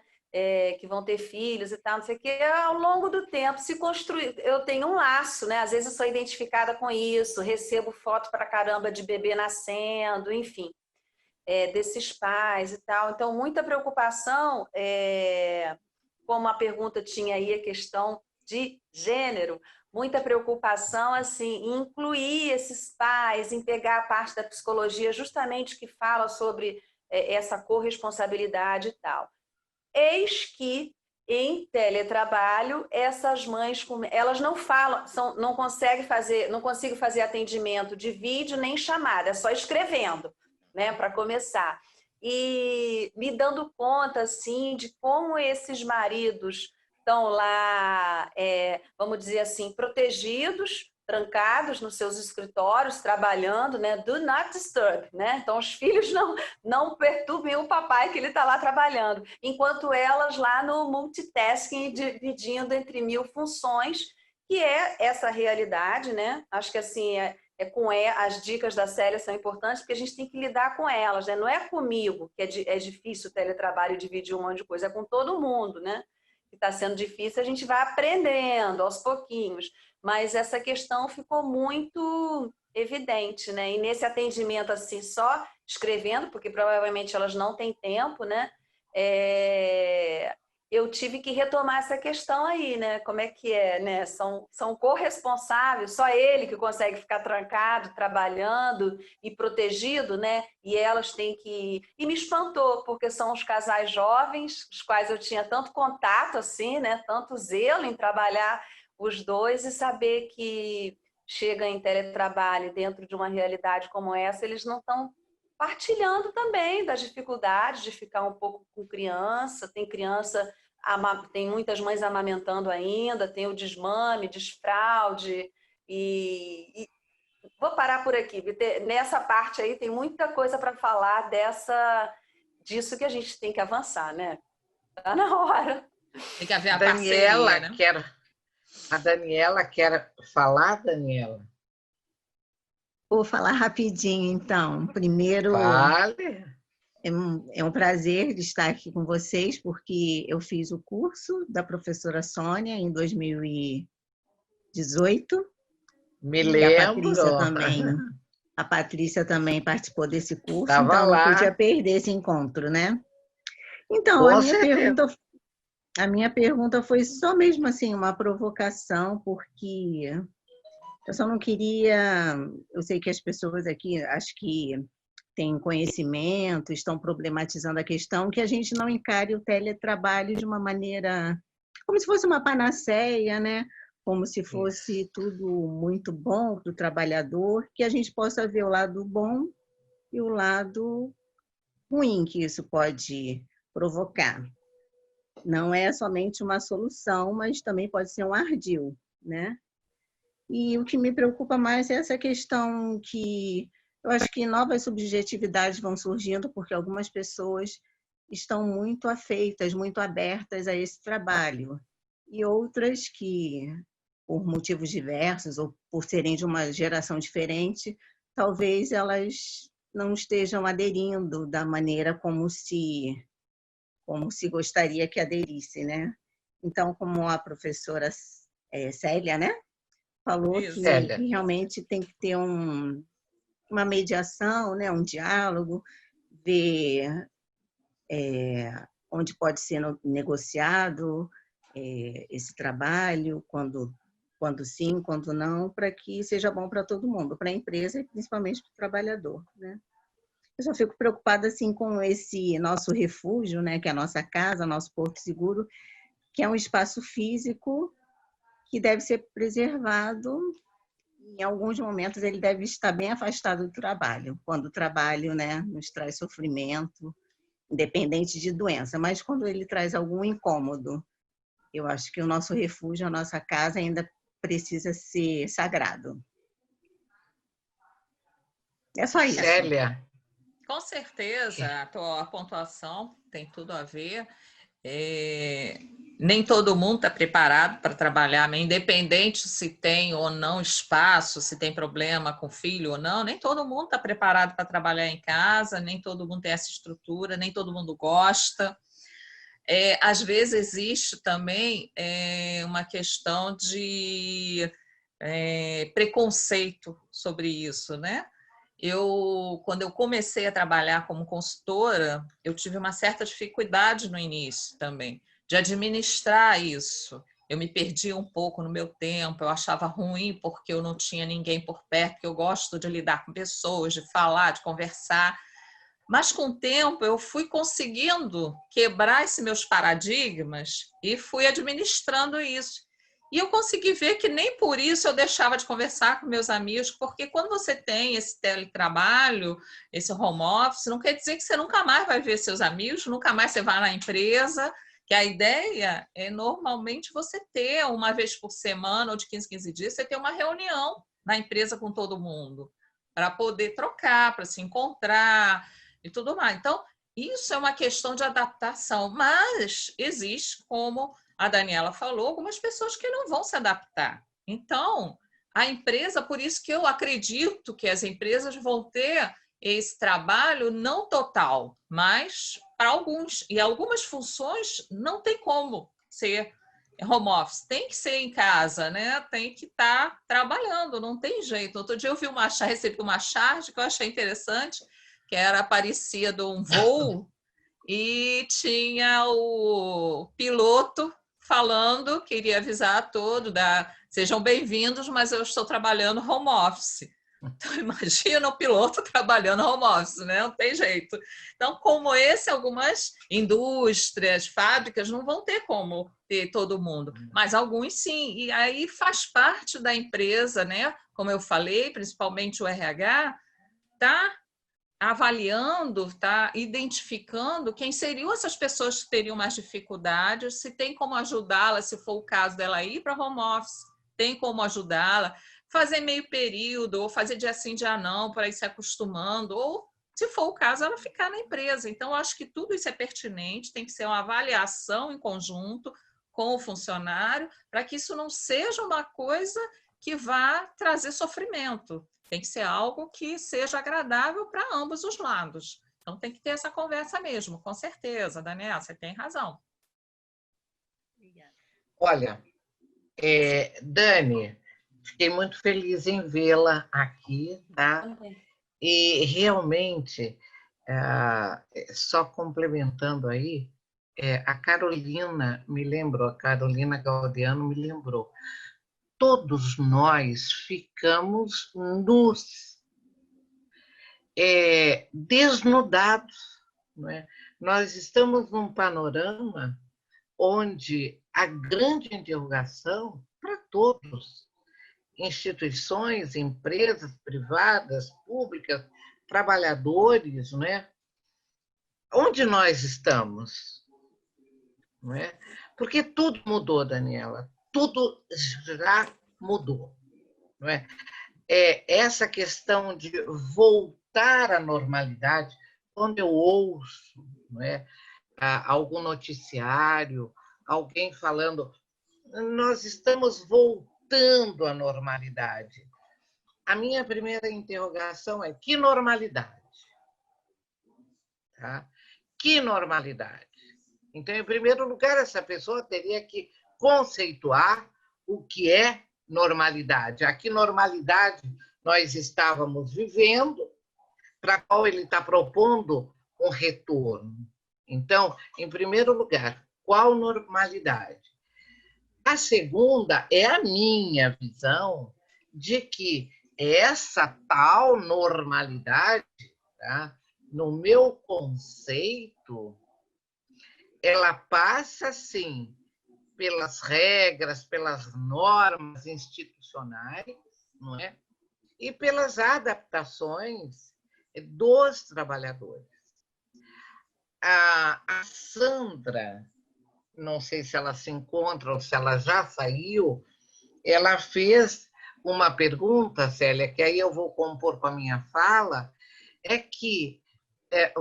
que vão ter filhos e tal, não sei o que, ao longo do tempo se construir. Eu tenho um laço, né? Às vezes eu sou identificada com isso, recebo foto pra caramba de bebê nascendo, enfim, desses pais e tal. Então, muita preocupação, como a pergunta tinha aí a questão de gênero, muita preocupação assim, em incluir esses pais, em pegar a parte da psicologia justamente que fala sobre essa corresponsabilidade e tal. Eis que em teletrabalho essas mães elas não falam, não conseguem fazer atendimento de vídeo nem chamada, é só escrevendo, né, para começar. E me dando conta assim de como esses maridos estão lá, vamos dizer assim, protegidos, trancados nos seus escritórios, trabalhando, né? Do not disturb, né? Então, os filhos não perturbem o papai que ele está lá trabalhando, enquanto elas lá no multitasking, dividindo entre 1000 funções, que é essa realidade, né? Acho que assim, as dicas da Célia são importantes, porque a gente tem que lidar com elas, né? Não é comigo que é difícil o teletrabalho, dividir um monte de coisa, é com todo mundo, né? Que está sendo difícil, a gente vai aprendendo aos pouquinhos. Mas essa questão ficou muito evidente, né? E nesse atendimento assim, só escrevendo, porque provavelmente elas não têm tempo, né? eu tive que retomar essa questão aí, né? Como é que é, né? São corresponsáveis, só ele que consegue ficar trancado, trabalhando e protegido, né? E elas têm que... E me espantou, porque são os casais jovens, os quais eu tinha tanto contato, assim, né? Tanto zelo em trabalhar os dois e saber que chega em teletrabalho dentro de uma realidade como essa, eles não estão partilhando também das dificuldades de ficar um pouco com criança, tem muitas mães amamentando ainda, tem o desmame, desfraude, e vou parar por aqui. Nessa parte aí tem muita coisa para falar disso que a gente tem que avançar, né? Tá na hora. Tem que haver a Daniela parceria, né? A Daniela quer falar, Daniela? Vou falar rapidinho, então. Primeiro, Vale. é um prazer estar aqui com vocês, porque eu fiz o curso da professora Sônia em 2018. Me E lembro. a Patrícia também participou desse curso, Estava então lá. não podia perder esse encontro, né? Então, Com a minha certeza. pergunta foi só mesmo assim, uma provocação, porque eu só não queria... Eu sei que as pessoas aqui, acho que têm conhecimento, estão problematizando a questão, que a gente não encare o teletrabalho de uma maneira... como se fosse uma panaceia, né? Como se fosse tudo muito bom para o trabalhador, que a gente possa ver o lado bom e o lado ruim que isso pode provocar. Não é somente uma solução, mas também pode ser um ardil, né? E o que me preocupa mais é essa questão que eu acho que novas subjetividades vão surgindo, porque algumas pessoas estão muito afeitas, muito abertas a esse trabalho. E outras que, por motivos diversos, ou por serem de uma geração diferente, talvez elas não estejam aderindo da maneira como se gostaria que aderisse, né? Então, como a professora Célia, né, falou que realmente tem que ter uma mediação, né, um diálogo, ver onde pode ser negociado esse trabalho, quando sim, quando não, para que seja bom para todo mundo, para a empresa e principalmente para o trabalhador, né? Eu só fico preocupada assim com esse nosso refúgio, né, que é a nossa casa, nosso porto seguro, que é um espaço físico que deve ser preservado. Em alguns momentos ele deve estar bem afastado do trabalho, quando o trabalho, né, nos traz sofrimento, independente de doença, mas quando ele traz algum incômodo, eu acho que o nosso refúgio, a nossa casa ainda precisa ser sagrado. É só isso. Célia. Com certeza, a pontuação tem tudo a ver. Nem todo mundo está preparado para trabalhar, né? Independente se tem ou não espaço, se tem problema com filho ou não, nem todo mundo está preparado para trabalhar em casa, nem todo mundo tem essa estrutura, nem todo mundo gosta. Às vezes existe também uma questão de preconceito sobre isso, né? Quando eu comecei a trabalhar como consultora, eu tive uma certa dificuldade no início também, de administrar isso. Eu me perdi um pouco no meu tempo, eu achava ruim porque eu não tinha ninguém por perto, porque eu gosto de lidar com pessoas, de falar, de conversar. Mas com o tempo eu fui conseguindo quebrar esses meus paradigmas e fui administrando isso. E eu consegui ver que nem por isso eu deixava de conversar com meus amigos, porque quando você tem esse teletrabalho, esse home office, não quer dizer que você nunca mais vai ver seus amigos, nunca mais você vai na empresa, que a ideia é normalmente você ter uma vez por semana ou de 15 em 15 dias, você ter uma reunião na empresa com todo mundo, para poder trocar, para se encontrar e tudo mais. Então, isso é uma questão de adaptação, mas existe, como a Daniela falou, algumas pessoas que não vão se adaptar. Então, a empresa, por isso que eu acredito que as empresas vão ter esse trabalho não total, mas para alguns. E algumas funções não tem como ser home office, tem que ser em casa, né? Tem que estar trabalhando, não tem jeito. Outro dia eu vi recebi uma charge que eu achei interessante, que parecia de um voo, e tinha o piloto falando, queria avisar a todos, sejam bem-vindos, mas eu estou trabalhando home office. Então, imagina o piloto trabalhando home office, né? Não tem jeito. Então, como esse, algumas indústrias, fábricas não vão ter como ter todo mundo, mas alguns sim. E aí faz parte da empresa, né? Como eu falei, principalmente o RH, tá avaliando, está identificando quem seriam essas pessoas que teriam mais dificuldades, se tem como ajudá-la, se for o caso dela ir para home office, tem como ajudá-la, fazer meio período, ou fazer dia sim, dia não, para ir se acostumando, ou, se for o caso, ela ficar na empresa. Então, eu acho que tudo isso é pertinente, tem que ser uma avaliação em conjunto com o funcionário, para que isso não seja uma coisa que vá trazer sofrimento. Tem que ser algo que seja agradável para ambos os lados. Então, tem que ter essa conversa mesmo, com certeza, Daniela, você tem razão. Olha, Dani, fiquei muito feliz em vê-la aqui, tá? E realmente, só complementando aí, a Carolina me lembrou, a Carolina Gaudiano me lembrou. Todos nós ficamos nus, desnudados, não é? Nós estamos num panorama onde a grande interrogação para todos, instituições, empresas privadas, públicas, trabalhadores, não é? Onde nós estamos? Não é? Porque tudo mudou, Daniela, tudo já mudou, não é? Essa questão de voltar à normalidade, quando eu ouço, não é, algum noticiário, alguém falando, nós estamos voltando à normalidade. A minha primeira interrogação é: que normalidade? Tá? Que normalidade? Então, em primeiro lugar, essa pessoa teria que conceituar o que é normalidade. A que normalidade nós estávamos vivendo, para a qual ele está propondo um retorno. Então, em primeiro lugar, qual normalidade? A segunda é a minha visão de que essa tal normalidade, tá, no meu conceito, ela passa, sim, pelas regras, pelas normas institucionais, não é? E pelas adaptações dos trabalhadores. A Sandra, não sei se ela se encontra ou se ela já saiu, ela fez uma pergunta, Célia, que aí eu vou compor com a minha fala, é que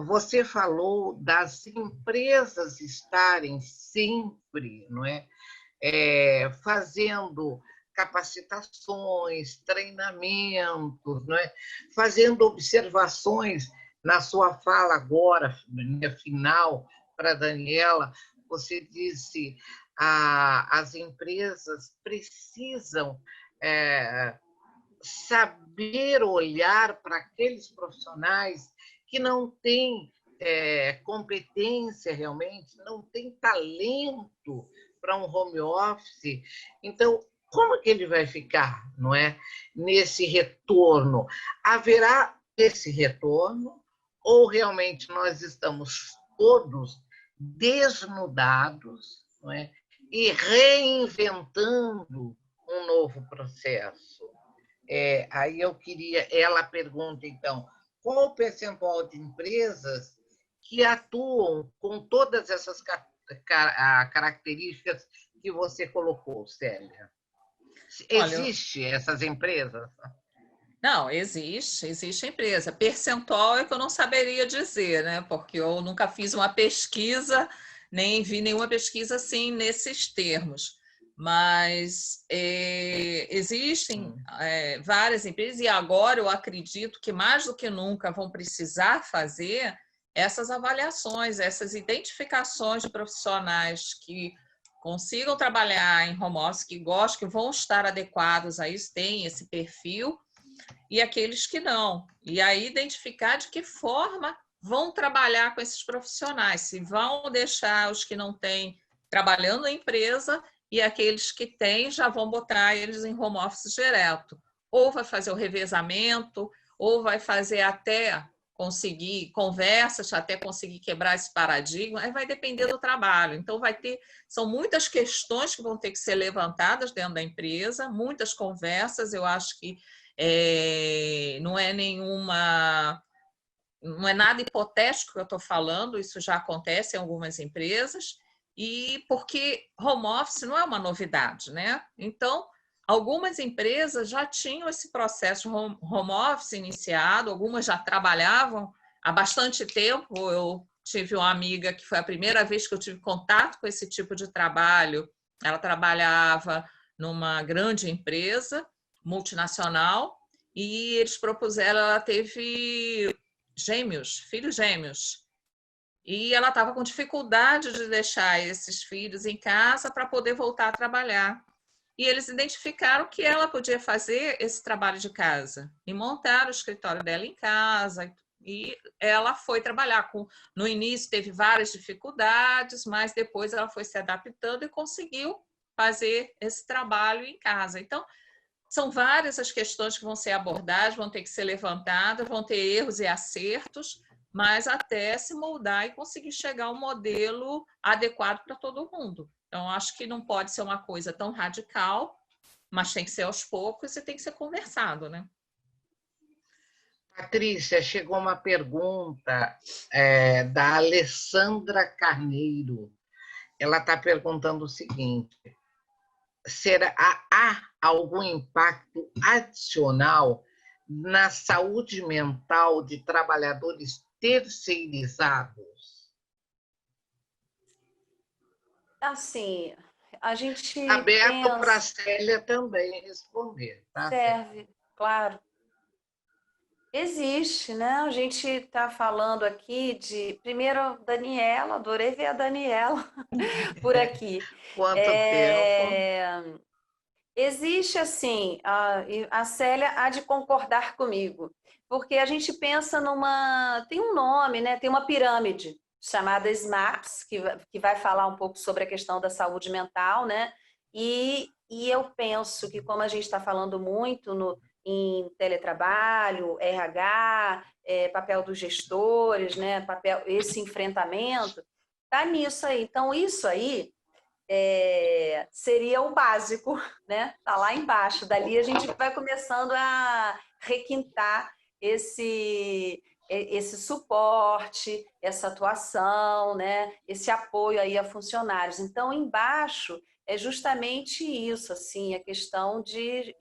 você falou das empresas estarem sempre, não é, fazendo capacitações, treinamentos, não é, fazendo observações. Na sua fala agora, final, para a Daniela, você disse as empresas precisam saber olhar para aqueles profissionais que não têm competência realmente, não têm talento para um home office. Então, como que ele vai ficar, não é, nesse retorno? Haverá esse retorno ou realmente nós estamos todos desnudados, não é, e reinventando um novo processo? Aí eu queria, ela pergunta, então, qual o percentual de empresas que atuam com todas essas características que você colocou, Célia? Existe essas empresas? Não, existe empresa. Percentual é que eu não saberia dizer, né? Porque eu nunca fiz uma pesquisa, nem vi nenhuma pesquisa assim nesses termos. Mas existem várias empresas, e agora eu acredito que mais do que nunca vão precisar fazer essas avaliações, essas identificações de profissionais que consigam trabalhar em home office, que gostam, que vão estar adequados a isso, têm esse perfil, e aqueles que não. E aí identificar de que forma vão trabalhar com esses profissionais, se vão deixar os que não têm trabalhando na empresa e aqueles que têm já vão botar eles em home office direto. Ou vai fazer o revezamento, ou vai fazer até conseguir conversas, até conseguir quebrar esse paradigma, aí vai depender do trabalho. Então, são muitas questões que vão ter que ser levantadas dentro da empresa, muitas conversas, eu acho que não é nada hipotético que eu estou falando, isso já acontece em algumas empresas, e porque home office não é uma novidade, né? Então, algumas empresas já tinham esse processo de home office iniciado, algumas já trabalhavam há bastante tempo. Eu tive uma amiga que foi a primeira vez que eu tive contato com esse tipo de trabalho. Ela trabalhava numa grande empresa multinacional e eles propuseram, ela teve filhos gêmeos. E ela estava com dificuldade de deixar esses filhos em casa para poder voltar a trabalhar. E eles identificaram que ela podia fazer esse trabalho de casa e montar o escritório dela em casa. E ela foi trabalhar. No início teve várias dificuldades, mas depois ela foi se adaptando e conseguiu fazer esse trabalho em casa. Então, são várias as questões que vão ser abordadas, vão ter que ser levantadas, vão ter erros e acertos, mas até se moldar e conseguir chegar a um modelo adequado para todo mundo. Então, acho que não pode ser uma coisa tão radical, mas tem que ser aos poucos e tem que ser conversado, né? Patrícia, chegou uma pergunta da Alessandra Carneiro. Ela está perguntando o seguinte: há algum impacto adicional na saúde mental de trabalhadores terceirizados? Assim, a gente Aberto para a pensa, Célia também responder, tá? serve, claro. Existe, né? A gente está falando aqui primeiro, Daniela, adorei ver a Daniela por aqui. Quanto tempo? Existe, assim, a Célia há de concordar comigo, porque a gente pensa tem um nome, né? Tem uma pirâmide chamada SMAPS, que vai falar um pouco sobre a questão da saúde mental, né? E eu penso que, como a gente está falando muito em teletrabalho, RH, papel dos gestores, né? Esse enfrentamento, tá nisso aí. Então, isso aí seria o básico, né? Tá lá embaixo. Dali a gente vai começando a requintar esse suporte, essa atuação, né? Esse apoio aí a funcionários. Então, embaixo é justamente isso, assim, a questão de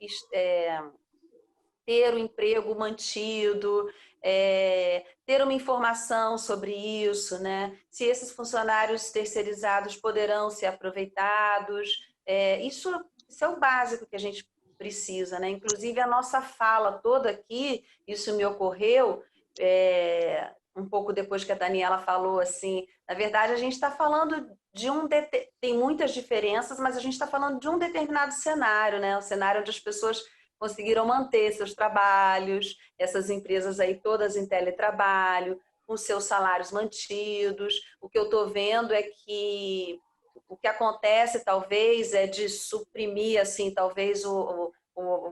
ter o emprego mantido, ter uma informação sobre isso, né? Se esses funcionários terceirizados poderão ser aproveitados. Isso é o básico que a gente precisa, né? Inclusive, a nossa fala toda aqui, isso me ocorreu um pouco depois que a Daniela falou, assim, na verdade, a gente está falando tem muitas diferenças, mas a gente está falando de um determinado cenário, né? Um cenário onde as pessoas conseguiram manter seus trabalhos, essas empresas aí todas em teletrabalho, com seus salários mantidos. O que eu estou vendo é que o que acontece talvez é de suprimir, assim, talvez o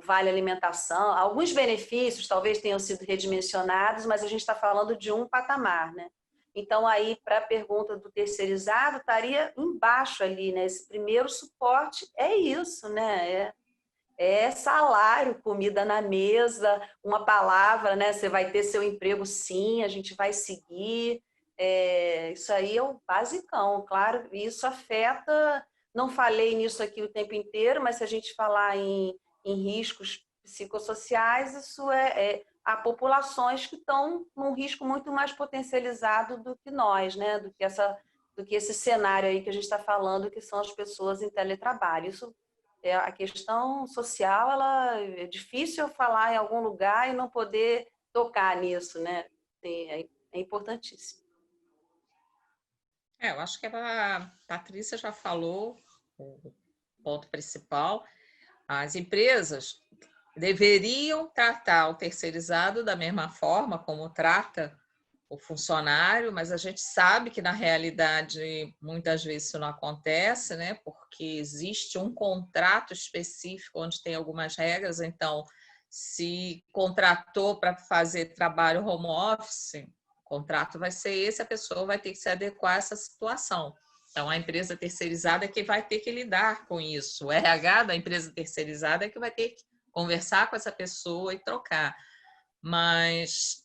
vale alimentação, alguns benefícios talvez tenham sido redimensionados, mas a gente está falando de um patamar, né? Então, aí, para a pergunta do terceirizado, estaria embaixo ali, né? Esse primeiro suporte é isso, né? Salário, comida na mesa, uma palavra, né? Você vai ter seu emprego, sim, a gente vai seguir. Isso aí é o basicão, claro. Isso afeta, não falei nisso aqui o tempo inteiro, mas se a gente falar em riscos psicossociais, isso há populações que estão num risco muito mais potencializado do que nós, né? Do que esse cenário aí que a gente está falando, que são as pessoas em teletrabalho. Isso a questão social, ela é difícil eu falar em algum lugar e não poder tocar nisso, né? É importantíssimo. Eu acho que a Patrícia já falou o ponto principal. As empresas deveriam tratar o terceirizado da mesma forma como trata o funcionário, mas a gente sabe que, na realidade, muitas vezes isso não acontece, né? Porque existe um contrato específico onde tem algumas regras. Então, se contratou para fazer trabalho home office, o contrato vai ser esse, a pessoa vai ter que se adequar a essa situação. Então, a empresa terceirizada é que vai ter que lidar com isso. O RH da empresa terceirizada é que vai ter que conversar com essa pessoa e trocar. Mas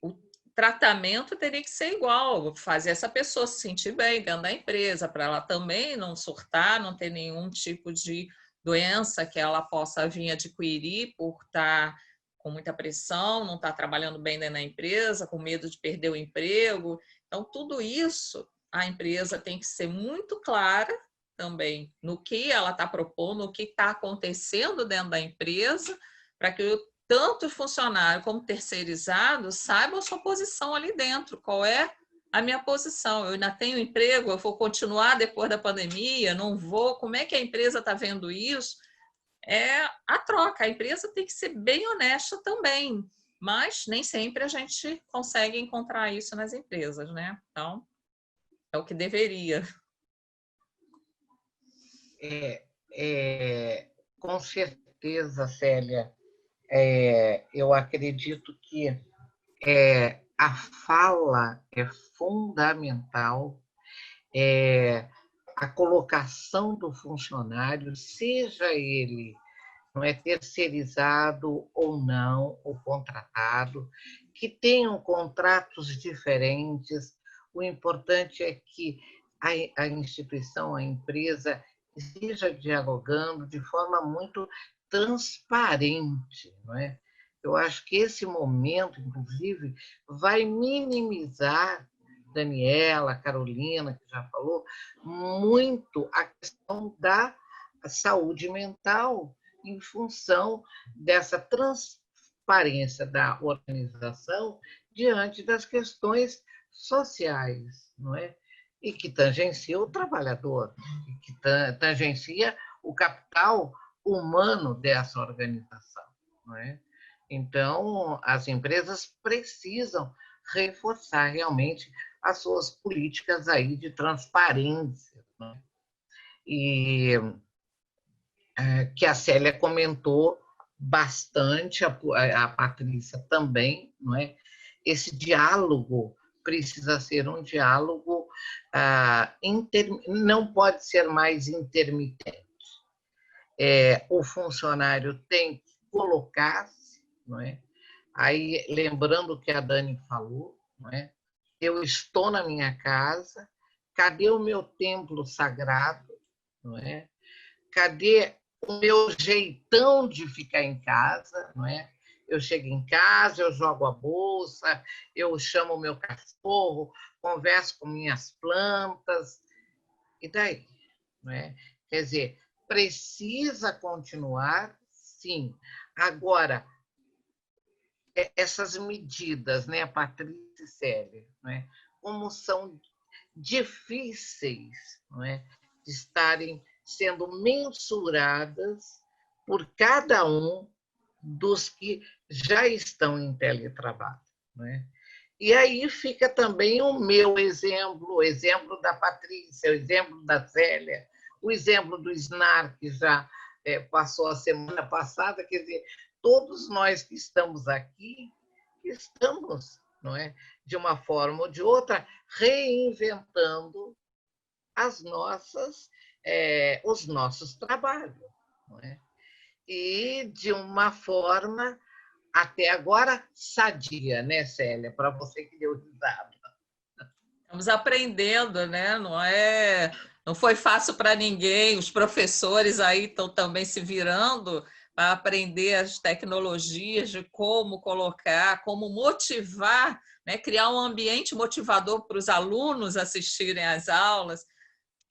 o tratamento teria que ser igual, fazer essa pessoa se sentir bem dentro da empresa, para ela também não surtar, não ter nenhum tipo de doença que ela possa vir adquirir por estar com muita pressão, não estar trabalhando bem dentro da empresa, com medo de perder o emprego. Então, tudo isso, a empresa tem que ser muito clara também no que ela está propondo, o que está acontecendo dentro da empresa, para que tanto funcionário como terceirizado saibam a sua posição ali dentro, qual é a minha posição. Eu ainda tenho emprego, eu vou continuar depois da pandemia, não vou, como é que a empresa está vendo isso? É a troca, a empresa tem que ser bem honesta também, mas nem sempre a gente consegue encontrar isso nas empresas, né? Então, é o que deveria. Com certeza, Célia. Eu acredito que a fala é fundamental, a colocação do funcionário, seja ele não é terceirizado ou não, ou contratado, que tenham contratos diferentes. O importante é que a instituição, a empresa, esteja dialogando de forma muito transparente, não é? Eu acho que esse momento, inclusive, vai minimizar, Daniela, Carolina, que já falou, muito a questão da saúde mental em função dessa transparência da organização diante das questões sociais, não é? E que tangencia o trabalhador, e que tangencia o capital humano dessa organização, não é? Então, as empresas precisam reforçar realmente as suas políticas aí de transparência, não é? E que a Célia comentou bastante, a Patrícia também, não é? Esse diálogo precisa ser um diálogo, não pode ser mais intermitente. O funcionário tem que colocar-se, não é? Aí, lembrando o que a Dani falou, não é? Eu estou na minha casa, cadê o meu templo sagrado, não é? Cadê o meu jeitão de ficar em casa, não é? Eu chego em casa, eu jogo a bolsa, eu chamo o meu cachorro, converso com minhas plantas, e daí? Não é? Quer dizer, precisa continuar, sim. Agora, essas medidas, né, Patrícia e Célia, não é? Como são difíceis, não é? De estarem sendo mensuradas por cada um dos que já estão em teletrabalho, não é? E aí fica também o meu exemplo, o exemplo da Patrícia, o exemplo da Célia, o exemplo do Snar, que já passou a semana passada, quer dizer, todos nós que estamos aqui, estamos, não é, de uma forma ou de outra, reinventando os nossos trabalhos, não é? E de uma forma até agora sadia, né, Célia? Para você que deu risada. Estamos aprendendo, né? Não foi fácil para ninguém. Os professores aí estão também se virando para aprender as tecnologias de como colocar, como motivar, né? Criar um ambiente motivador para os alunos assistirem às aulas.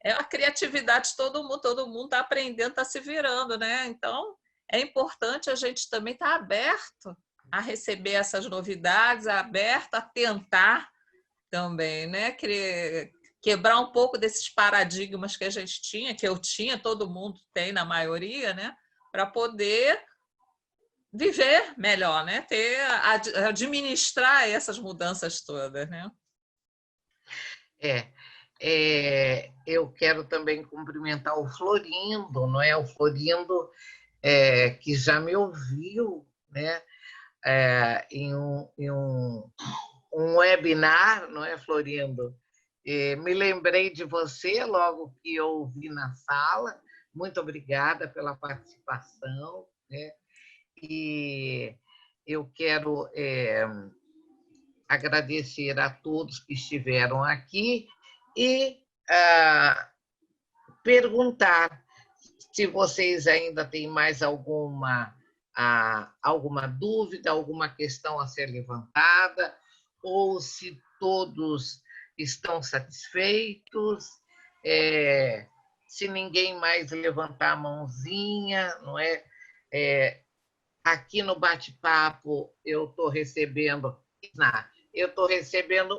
É a criatividade, todo mundo está aprendendo, está se virando, né? Então, é importante a gente também estar aberto a receber essas novidades, aberto a tentar também, né? Quebrar um pouco desses paradigmas que a gente tinha, que eu tinha, todo mundo tem na maioria, né? Para poder viver melhor, né? Administrar essas mudanças todas, né? Eu quero também cumprimentar o Florindo, não é? O Florindo que já me ouviu, né? Em um webinar, não é, Florindo? Me lembrei de você logo que eu ouvi na sala. Muito obrigada pela participação, né? E eu quero agradecer a todos que estiveram aqui e perguntar se vocês ainda têm mais alguma dúvida, alguma questão a ser levantada, ou se todos estão satisfeitos, se ninguém mais levantar a mãozinha, não é? Aqui no bate-papo eu estou recebendo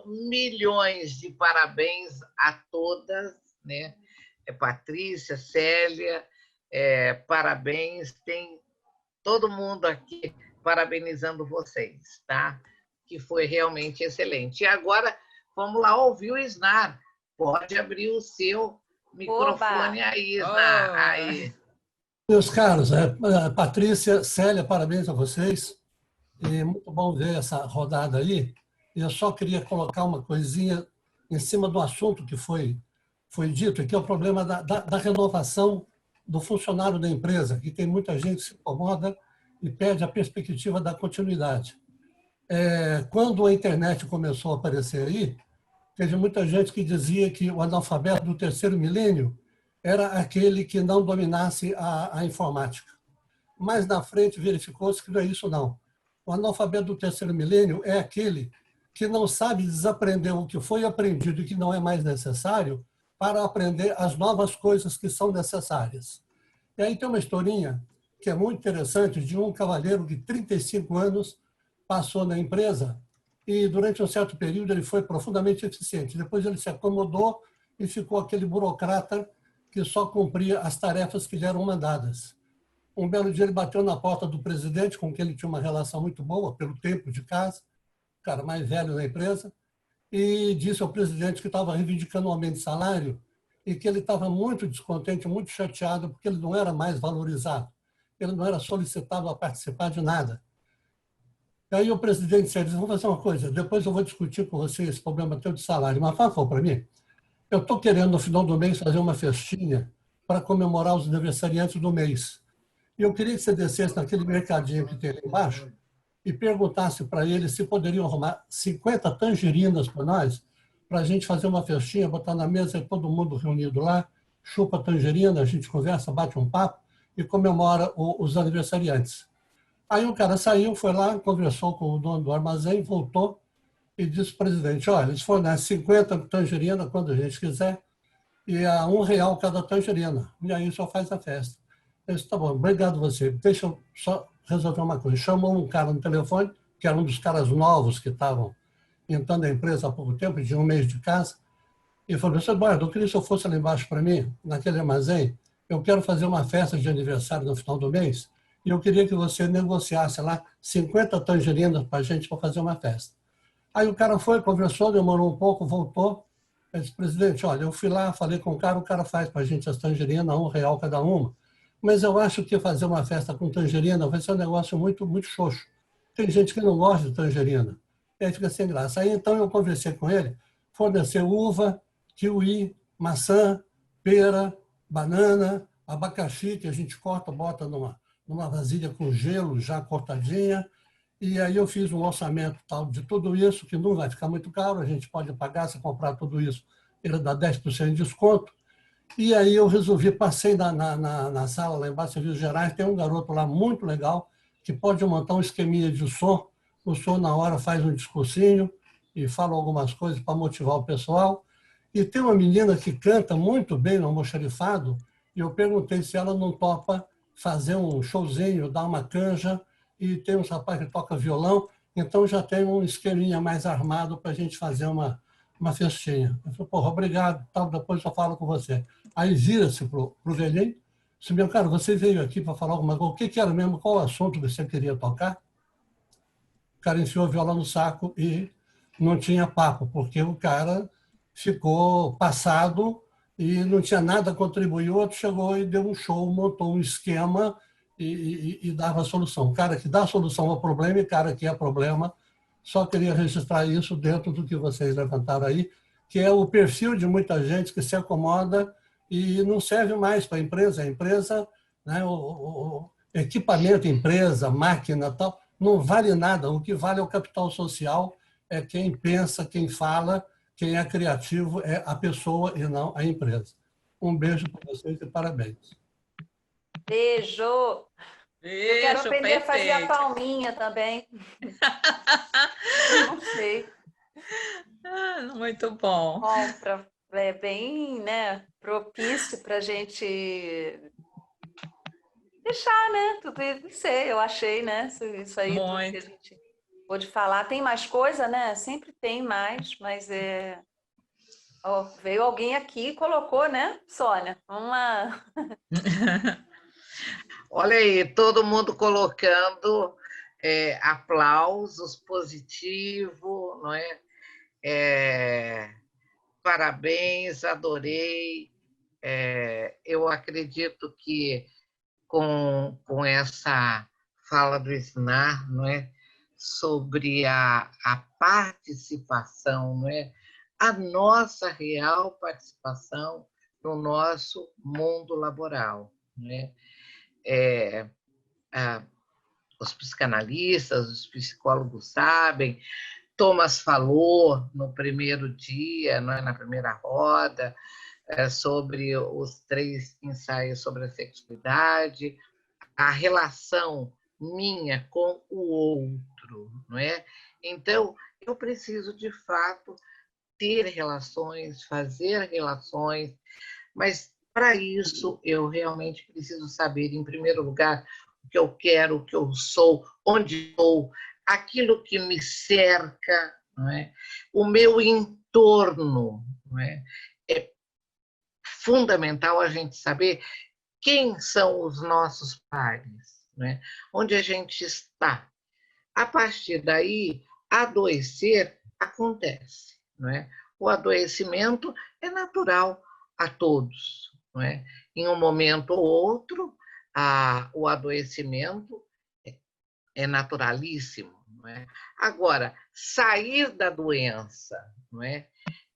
milhões de parabéns a todas, né? Patrícia, Célia, parabéns, tem todo mundo aqui parabenizando vocês, tá? Que foi realmente excelente. E agora, vamos lá ouvir o Isnar. Pode abrir o seu microfone aí, Isnar. Aí. Meus caros, Patrícia, Célia, parabéns a vocês. E muito bom ver essa rodada aí. E eu só queria colocar uma coisinha em cima do assunto que foi dito, que é o problema da renovação do funcionário da empresa, que tem muita gente que se incomoda e perde a perspectiva da continuidade. Quando a internet começou a aparecer aí, teve muita gente que dizia que o analfabeto do terceiro milênio era aquele que não dominasse a informática. Mas na frente verificou-se que não é isso, não. O analfabeto do terceiro milênio é aquele que não sabe desaprender o que foi aprendido e que não é mais necessário para aprender as novas coisas que são necessárias. E aí tem uma historinha que é muito interessante de um cavalheiro de 35 anos passou na empresa e durante um certo período ele foi profundamente eficiente. Depois ele se acomodou e ficou aquele burocrata que só cumpria as tarefas que lhe eram mandadas. Um belo dia ele bateu na porta do presidente, com quem ele tinha uma relação muito boa, pelo tempo de casa, o cara mais velho da empresa, e disse ao presidente que estava reivindicando um aumento de salário e que ele estava muito descontente, muito chateado, porque ele não era mais valorizado, ele não era solicitado a participar de nada. E aí o presidente disse, vamos fazer uma coisa, depois eu vou discutir com você esse problema teu de salário, mas fala para mim, eu estou querendo no final do mês fazer uma festinha para comemorar os aniversariantes do mês. E eu queria que você descesse naquele mercadinho que tem ali embaixo e perguntasse para ele se poderiam arrumar 50 tangerinas para nós, para a gente fazer uma festinha, botar na mesa e todo mundo reunido lá, chupa tangerina, a gente conversa, bate um papo e comemora os aniversariantes. Aí o cara saiu, foi lá, conversou com o dono do armazém, voltou e disse ao presidente, olha, eles fornecem 50 tangerinas quando a gente quiser e a R$1 cada tangerina. E aí só faz a festa. Eu disse, tá bom, obrigado você. Deixa eu só resolver uma coisa. Chamou um cara no telefone, que era um dos caras novos que estavam entrando na empresa há pouco tempo, de um mês de casa, e falou, seu Eduardo, eu queria que o senhor fosse lá embaixo para mim, naquele armazém, eu quero fazer uma festa de aniversário no final do mês, e eu queria que você negociasse lá 50 tangerinas para a gente para fazer uma festa. Aí o cara foi, conversou, demorou um pouco, voltou. Ele disse, presidente, olha, eu fui lá, falei com o cara faz para a gente as tangerinas, R$1 cada uma. Mas eu acho que fazer uma festa com tangerina vai ser um negócio muito, muito xoxo. Tem gente que não gosta de tangerina. E aí fica sem graça. Aí então eu conversei com ele, forneceu uva, kiwi, maçã, pera, banana, abacaxi, que a gente corta, bota numa vasilha com gelo já cortadinha. E aí eu fiz um orçamento tal de tudo isso, que não vai ficar muito caro, a gente pode pagar, se comprar tudo isso, ele dá 10% de desconto. E aí eu resolvi, passei na sala lá embaixo, Serviços Gerais, tem um garoto lá muito legal, que pode montar um esqueminha de som, o som na hora faz um discursinho e fala algumas coisas para motivar o pessoal. E tem uma menina que canta muito bem no almoxarifado, e eu perguntei se ela não topa fazer um showzinho, dar uma canja, e tem um rapaz que toca violão, então já tem um esqueminha mais armado para a gente fazer uma festinha. Eu falei, porra, obrigado, tal, depois eu falo com você. Aí vira-se para o velhinho, Se, meu caro, você veio aqui para falar alguma coisa, o que era mesmo, qual o assunto que você queria tocar? O cara enfiou a viola no saco e não tinha papo, porque o cara ficou passado e não tinha nada a contribuir. O outro chegou e deu um show, montou um esquema e dava a solução. O cara que dá a solução ao problema e o cara que é problema. Só queria registrar isso dentro do que vocês levantaram aí, que é o perfil de muita gente que se acomoda e não serve mais para a empresa. A empresa, né, o equipamento, empresa, máquina, tal, não vale nada. O que vale é o capital social, é quem pensa, quem fala, quem é criativo, é a pessoa e não a empresa. Um beijo para vocês e parabéns. Beijo! Eu quero Beijo, aprender a fazer a perfeito. palminha também. Não sei. Muito bom. Bom, é bem, né, propício para a gente deixar, né? Tudo isso, não sei, eu achei, né? Isso aí, tudo que a Muito. gente pôde falar. Tem mais coisa, né? Sempre tem mais, mas ó, veio alguém aqui e colocou, né, Sônia? Vamos lá. Olha aí, todo mundo colocando aplausos positivos, não é? Parabéns, adorei. Eu acredito que com essa fala do Snar, não é? Sobre a participação, não é? A nossa real participação no nosso mundo laboral, não é? Os psicanalistas, os psicólogos sabem. Thomas falou no primeiro dia, não é? Na primeira roda, sobre os 3 ensaios sobre a sexualidade, a relação minha com o outro, não é? Então, eu preciso, de fato, ter relações, fazer relações, mas, para isso, eu realmente preciso saber, em primeiro lugar, o que eu quero, o que eu sou, onde estou, aquilo que me cerca, não é? O meu entorno, não é? É fundamental a gente saber quem são os nossos pares, né? Onde a gente está. A partir daí, adoecer acontece, não é? O adoecimento é natural a todos, não é? Em um momento ou outro, o adoecimento é naturalíssimo, não é? Agora, sair da doença, não é?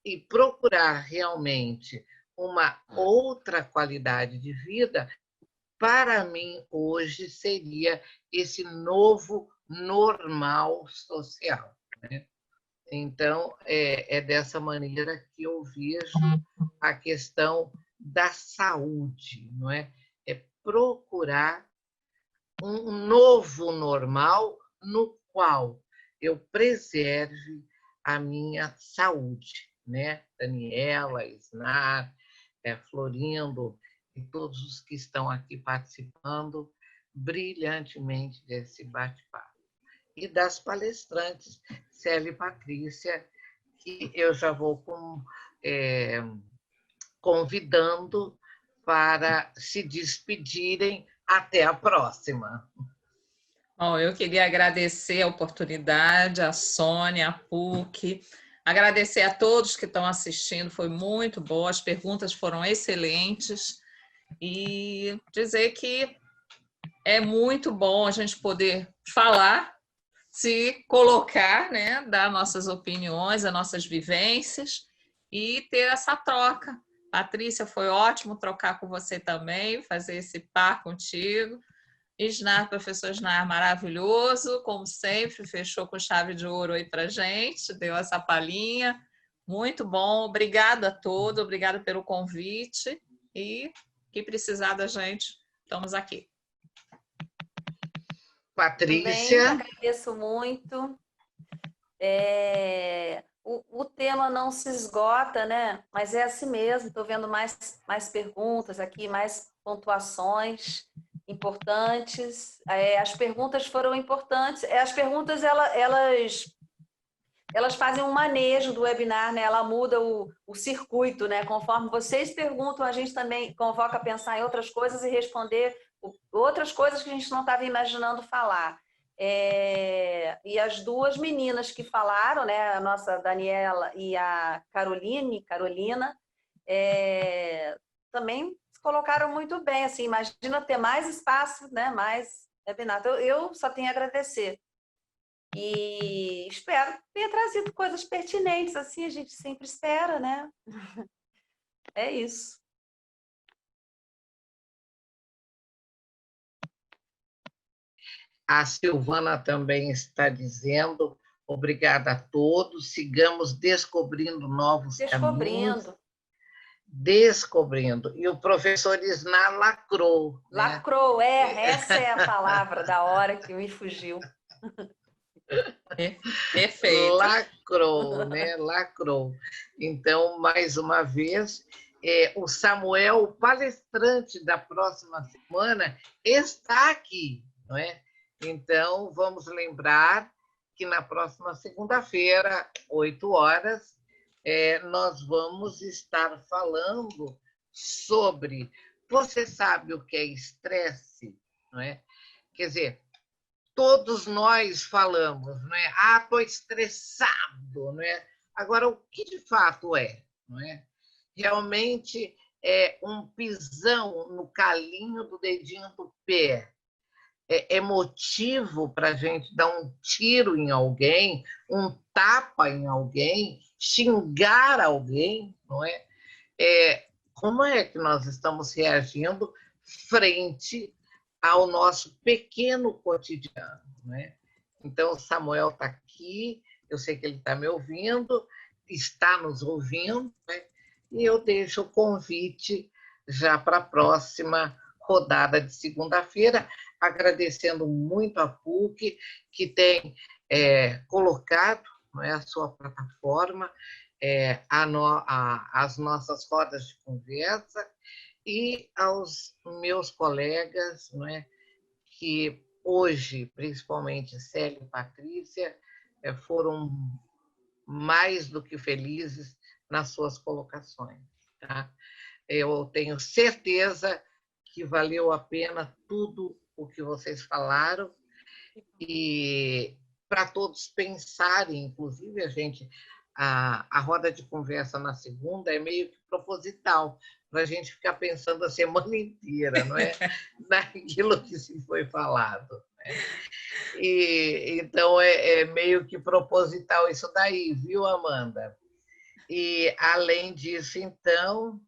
E procurar realmente uma outra qualidade de vida, para mim, hoje, seria esse novo normal social, né? Então, é dessa maneira que eu vejo a questão da saúde, não é? É procurar um novo normal no qual eu preserve a minha saúde, né? Daniela, Snar, Florindo e todos os que estão aqui participando brilhantemente desse bate-papo. E das palestrantes, Célia e Patrícia, que eu já vou convidando para se despedirem. Até a próxima. Bom, eu queria agradecer a oportunidade, a Sônia, a PUC, agradecer a todos que estão assistindo, foi muito bom, as perguntas foram excelentes, e dizer que é muito bom a gente poder falar, se colocar, né, dar nossas opiniões, as nossas vivências e ter essa troca. Patrícia, foi ótimo trocar com você também, fazer esse par contigo. Snar, professor Snar, maravilhoso, como sempre, fechou com chave de ouro aí para gente, deu essa palhinha, muito bom, obrigada a todos, obrigada pelo convite e que precisar da gente, estamos aqui. Patrícia. Também agradeço muito. O tema não se esgota, né? Mas é assim mesmo, estou vendo mais perguntas aqui, mais pontuações importantes. As perguntas foram importantes. As perguntas, elas elas fazem um manejo do webinar, né? Ela muda o circuito, né? Conforme vocês perguntam, a gente também convoca a pensar em outras coisas e responder outras coisas que a gente não estava imaginando falar. E as duas meninas que falaram, né? A nossa Daniela e a Carolina, também se colocaram muito bem. Assim, imagina ter mais espaço, né? Mais webinar. Eu só tenho a agradecer. E espero que tenha trazido coisas pertinentes, assim a gente sempre espera, né? É isso. A Silvana também está dizendo, obrigada a todos, sigamos descobrindo novos caminhos. Descobrindo. E o professor Isná lacrou. Lacrou, né? Essa é a palavra da hora que me fugiu. Perfeito. Lacrou, né? Lacrou. Então, mais uma vez, o Samuel, o palestrante da próxima semana, está aqui, não é? Então, vamos lembrar que na próxima segunda-feira, 8 horas, nós vamos estar falando sobre... Você sabe o que é estresse, não é? Quer dizer, todos nós falamos, não é? Ah, estou estressado, não é? Agora, o que de fato é, não é? Realmente é um pisão no calinho do dedinho do pé. É motivo para a gente dar um tiro em alguém, um tapa em alguém, xingar alguém, não é? Como é que nós estamos reagindo frente ao nosso pequeno cotidiano, né? Então, o Samuel está aqui, eu sei que ele está me ouvindo, está nos ouvindo, né? E eu deixo o convite já para a próxima rodada de segunda-feira, agradecendo muito a PUC, que tem colocado, não é, a sua plataforma, as nossas rodas de conversa, e aos meus colegas, não é, que hoje, principalmente Célia e Patrícia, foram mais do que felizes nas suas colocações. Tá? Eu tenho certeza que valeu a pena tudo o que vocês falaram, e para todos pensarem, inclusive a roda de conversa na segunda é meio que proposital, para a gente ficar pensando a semana inteira, não é? Naquilo que se foi falado. Né? Então, é meio que proposital isso daí, viu, Amanda? E, além disso, então,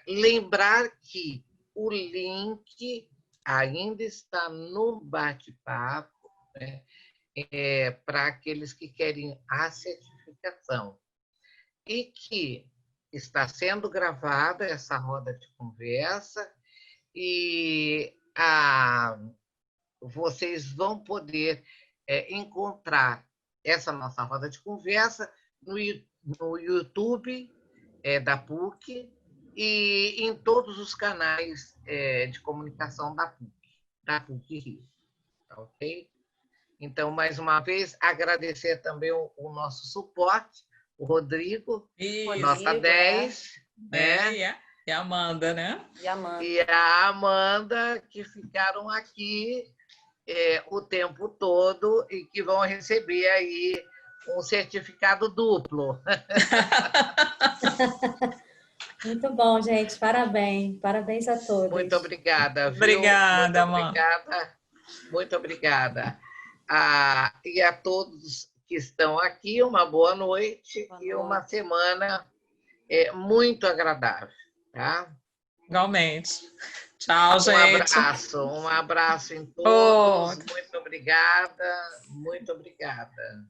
lembrar que o link ainda está no bate-papo, né? Para aqueles que querem a certificação. E que está sendo gravada essa roda de conversa e vocês vão poder encontrar essa nossa roda de conversa no YouTube da PUC e em todos os canais de comunicação da PUC Rio. Tá, ok? Então, mais uma vez, agradecer também o nosso suporte, o Rodrigo, nota 10. Né? E a Amanda, né? E a Amanda, que ficaram aqui o tempo todo e que vão receber aí um certificado duplo. Muito bom, gente. Parabéns. Parabéns a todos. Muito obrigada. Viu? Obrigada, Amanda. Muito obrigada. E a todos que estão aqui, uma boa noite e uma semana muito agradável. Tá? Igualmente. Tchau, gente. Um abraço em todos. Muito obrigada. Muito obrigada.